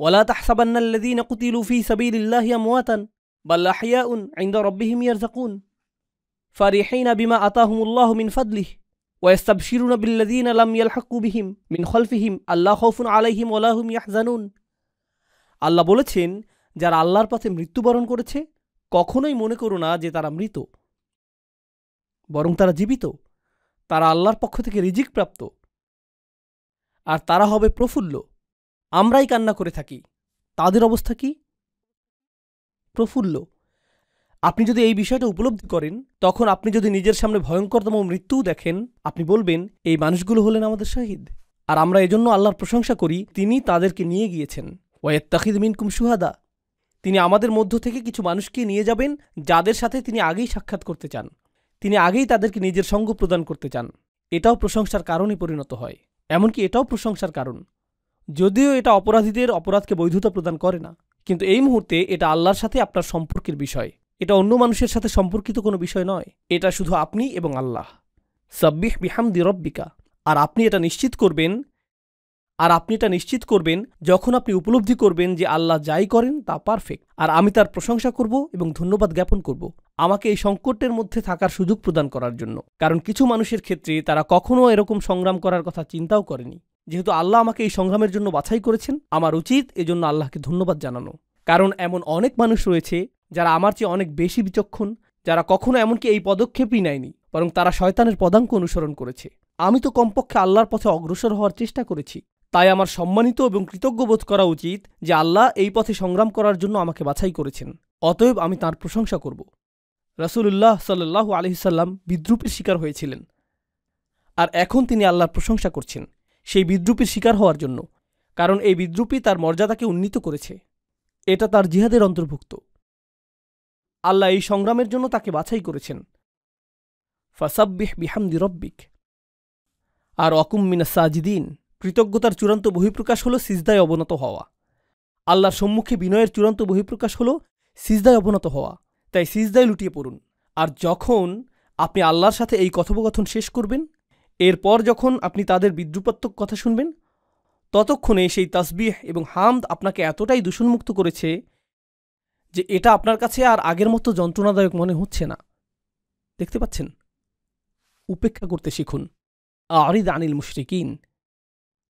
ওয়ালা তাহসাবান্নাল্লাযীনা কুতিলু ফী সাবীলিল্লাহি আমওয়াতান বাল আহইয়াউন ইনদা রাব্বিহিম ইয়ারযাকুন ফারিহিনা বিমা আতাহুমুল্লাহু মিন ফাদলিহি ওয়াস্তাবশিরুনা বিল্লাযীনা লাম ইয়ালহাকু বিহিম মিন খালফিহিম আল্লা খাউফুন আলাইহিম ওয়ালা হুম ইয়াহজানুন। আল্লাহ বলেছেন, যারা আল্লাহর পথে মৃত্যুবরণ করেছে কখনোই মনে করো না যে তারা মৃত, বরং তারা জীবিত। তারা আল্লাহর পক্ষ থেকে রিজিক প্রাপ্ত, আর তারা হবে প্রফুল্ল। আমরাই কান্না করে থাকি, তাদের অবস্থা কি? প্রফুল্ল। আপনি যদি এই বিষয়টা উপলব্ধি করেন, তখন আপনি যদি নিজের সামনে ভয়ঙ্করতম মৃত্যুও দেখেন, আপনি বলবেন, এই মানুষগুলো হলেন আমাদের শহীদ। আর আমরা এজন্য আল্লাহর প্রশংসা করি, তিনি তাদেরকে নিয়ে গিয়েছেন। ওয়াত্তাখিদ মিনকুম শুহাদা, তিনি আমাদের মধ্য থেকে কিছু মানুষকে নিয়ে যাবেন যাদের সাথে তিনি আগেই সাক্ষাৎ করতে চান, তিনি আগেই তাদেরকে নিজের সঙ্গ প্রদান করতে চান। এটাও প্রশংসার কারণে পরিণত হয়। এমনকি এটাও প্রশংসার কারণ, যদিও এটা অপরাধীদের অপরাধকে বৈধতা প্রদান করে না। কিন্তু এই মুহূর্তে এটা আল্লাহর সাথে আপনার সম্পর্কের বিষয়, এটা অন্য মানুষের সাথে সম্পর্কিত কোনো বিষয় নয়। এটা শুধু আপনি এবং আল্লাহ। সাব্বিহ বিহামদি রব্বিকা। আর আপনি এটা নিশ্চিত করবেন যখন আপনি উপলব্ধি করবেন যে আল্লাহ যাই করেন তা পারফেক্ট, আর আমি তার প্রশংসা করব এবং ধন্যবাদ জ্ঞাপন করব আমাকে এই সংকটের মধ্যে থাকার সুযোগ প্রদান করার জন্য। কারণ কিছু মানুষের ক্ষেত্রে তারা কখনও এরকম সংগ্রাম করার কথা চিন্তাও করেনি। যেহেতু আল্লাহ আমাকে এই সংগ্রামের জন্য বাছাই করেছেন, আমার উচিত এজন্য আল্লাহকে ধন্যবাদ জানানো। কারণ এমন অনেক মানুষ রয়েছে যারা আমার চেয়ে অনেক বেশি বিচক্ষণ, যারা কখনো এমনকি এই পদক্ষেপই নেয়নি, বরং তারা শয়তানের পদাঙ্ক অনুসরণ করেছে। আমি তো কমপক্ষে আল্লাহর পথে অগ্রসর হওয়ার চেষ্টা করেছি। তাই আমার সম্মানিত এবং কৃতজ্ঞ বোধ করা উচিত যে আল্লাহ এই পথে সংগ্রাম করার জন্য আমাকে বাছাই করেছেন। অতএব আমি তাঁর প্রশংসা করব। রাসূলুল্লাহ সাল্লাল্লাহু আলাইহি সাল্লাম বিদ্রূপের শিকার হয়েছিলেন, আর এখন তিনি আল্লাহর প্রশংসা করছেন সেই বিদ্রূপের শিকার হওয়ার জন্য। কারণ এই বিদ্রূপই তার মর্যাদাকে উন্নীত করেছে, এটা তার জিহাদের অন্তর্ভুক্ত। আল্লাহ এই সংগ্রামের জন্য তাকে বাছাই করেছেন। ফাসাব্বিহ বিহামদি রব্বিক। আর অকুম মিনাস সাজিদিন। কৃতজ্ঞতার চূড়ান্ত বহিঃপ্রকাশ হল সিজদায় অবনত হওয়া। আল্লাহর সম্মুখে বিনয়ের চূড়ান্ত বহিঃপ্রকাশ হল সিজদায় অবনত হওয়া। তাই সিজদায় লুটিয়ে পড়ুন। আর যখন আপনি আল্লাহর সাথে এই কথোপকথন শেষ করবেন, এরপর যখন আপনি তাদের বিদ্রুপাত্মক কথা শুনবেন, ততক্ষণে সেই তাসবিহ এবং হামদ আপনাকে এতটাই দূষণমুক্ত করেছে যে এটা আপনার কাছে আর আগের মতো যন্ত্রণাদায়ক মনে হচ্ছে না। দেখতে পাচ্ছেন? উপেক্ষা করতে শিখুন। আরিদ আনিল মুশরিকিন।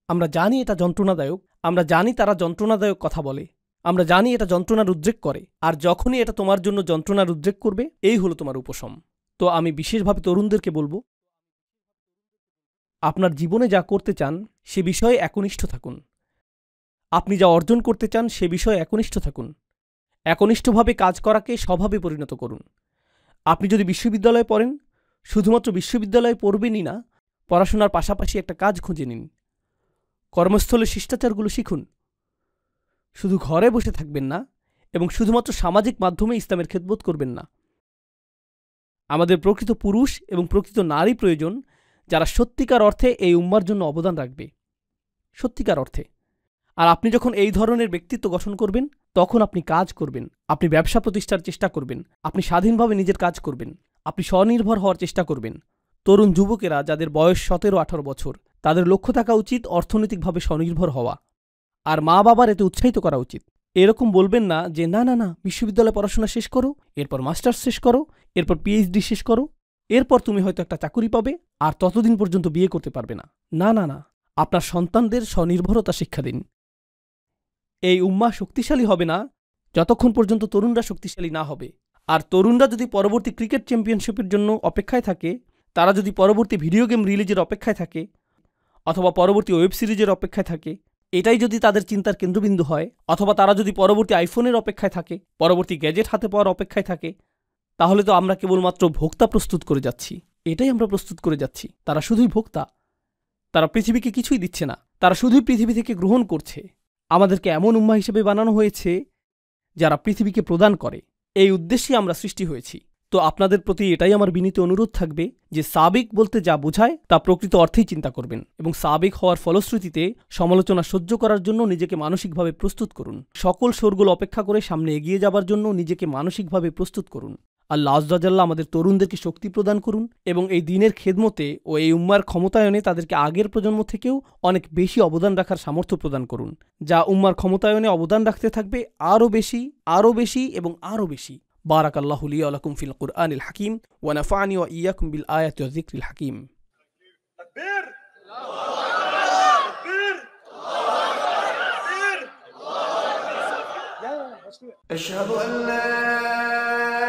আমরা জানি এটা যন্ত্রণাদায়ক, আমরা জানি তারা যন্ত্রণাদায়ক কথা বলে, আমরা জানি এটা যন্ত্রণার উদ্রেক করে। আর যখনই এটা তোমার জন্য যন্ত্রণার উদ্রেক করবে, এই হলো তোমার উপশম। তো আমি বিশেষভাবে তরুণদেরকে বলবো, আপনার জীবনে যা করতে চান সে বিষয়ে একনিষ্ঠ থাকুন। আপনি যা অর্জন করতে চান সে বিষয়ে একনিষ্ঠ থাকুন। একনিষ্ঠভাবে কাজ করাকে স্বভাবে পরিণত করুন। আপনি যদি বিশ্ববিদ্যালয়ে পড়েন, শুধুমাত্র বিশ্ববিদ্যালয়ে পড়বেনই না, পড়াশোনার পাশাপাশি একটা কাজ খুঁজে নিন। কর্মস্থলে শিষ্টাচারগুলো শিখুন। শুধু ঘরে বসে থাকবেন না এবং শুধুমাত্র সামাজিক মাধ্যমে ইসলামের খেদমত করবেন না। আমাদের প্রকৃত পুরুষ এবং প্রকৃত নারী প্রয়োজন, যারা সত্যিকার অর্থে এই উম্মার জন্য অবদান রাখবে, সত্যিকার অর্থে। আর আপনি যখন এই ধরনের ব্যক্তিত্ব গঠন করবেন, তখন আপনি কাজ করবেন, আপনি ব্যবসা প্রতিষ্ঠার চেষ্টা করবেন, আপনি স্বাধীনভাবে নিজের কাজ করবেন, আপনি স্বনির্ভর হওয়ার চেষ্টা করবেন। তরুণ যুবকেরা যাদের বয়স 17-18 বছর, তাদের লক্ষ্য থাকা উচিত অর্থনৈতিকভাবে স্বনির্ভর হওয়া, আর মা বাবার এতে উৎসাহিত করা উচিত। এরকম বলবেন না যে না না না, বিশ্ববিদ্যালয়ে পড়াশোনা শেষ করো, এরপর মাস্টার্স শেষ করো, এরপর পিএইচডি শেষ করো, এরপর তুমি হয়তো একটা চাকুরি পাবে, আর ততদিন পর্যন্ত বিয়ে করতে পারবে না। না না না, আপনার সন্তানদের স্বনির্ভরতা শিক্ষা দিন। এই উম্মাহ শক্তিশালী হবে না যতক্ষণ পর্যন্ত তরুণরা শক্তিশালী না হবে। আর তরুণরা যদি পরবর্তী ক্রিকেট চ্যাম্পিয়নশিপের জন্য অপেক্ষায় থাকে, তারা যদি পরবর্তী ভিডিও গেম রিলিজের অপেক্ষায় থাকে, অথবা পরবর্তী ওয়েব সিরিজের অপেক্ষায় থাকে, এটাই যদি তাদের চিন্তার কেন্দ্রবিন্দু হয়, অথবা তারা যদি পরবর্তী আইফোনের অপেক্ষায় থাকে, পরবর্তী গ্যাজেট হাতে পাওয়ার অপেক্ষায় থাকে, তাহলে তো আমরা কেবলমাত্র ভোক্তা প্রস্তুত করে যাচ্ছি। এটাই আমরা প্রস্তুত করে যাচ্ছি। তারা শুধুই ভোক্তা, তারা পৃথিবীকে কিছুই দিচ্ছে না, তারা শুধুই পৃথিবী থেকে গ্রহণ করছে। আমাদেরকে এমন উম্মাহ হিসেবে বানানো হয়েছে যারা পৃথিবীকে প্রদান করে। এই উদ্দেশ্যে আমরা সৃষ্টি হয়েছি। তো আপনাদের প্রতি এটাই আমার বিনীত অনুরোধ থাকবে যে সাবিক বলতে যা বোঝায় তা প্রকৃত অর্থেই চিন্তা করবেন, এবং সাবিক হওয়ার ফলশ্রুতিতে সমালোচনা সহ্য করার জন্য নিজেকে মানসিকভাবে প্রস্তুত করুন। সকল শোরগোল অপেক্ষা করে সামনে এগিয়ে যাবার জন্য নিজেকে মানসিকভাবে প্রস্তুত করুন। আল্লাহ আযজা ওয়াজাল্লাহ আমাদের তরুণদেরকে শক্তি প্রদান করুন, এবং এই দ্বীনের খেদমতে ও এই উম্মার ক্ষমতায়নে তাদেরকে আগের প্রজন্ম থেকেও অনেক বেশি অবদান রাখার সামর্থ্য প্রদান করুন, যা উম্মার ক্ষমতায়নে অবদান রাখতে থাকবে আরও বেশি, আরও বেশি এবং আরও বেশি। বারাকাল্লাহু লি ওয়া লাকুম ফিল কুরআনিল হাকিম ওয়া নাফা'নি ওয়া ইয়্যাকুম বিল আয়াতি ওয়াজ যিকরিল হাকিম। তাকবীর, তাকবীর, তাকবীর। أشهد أن لا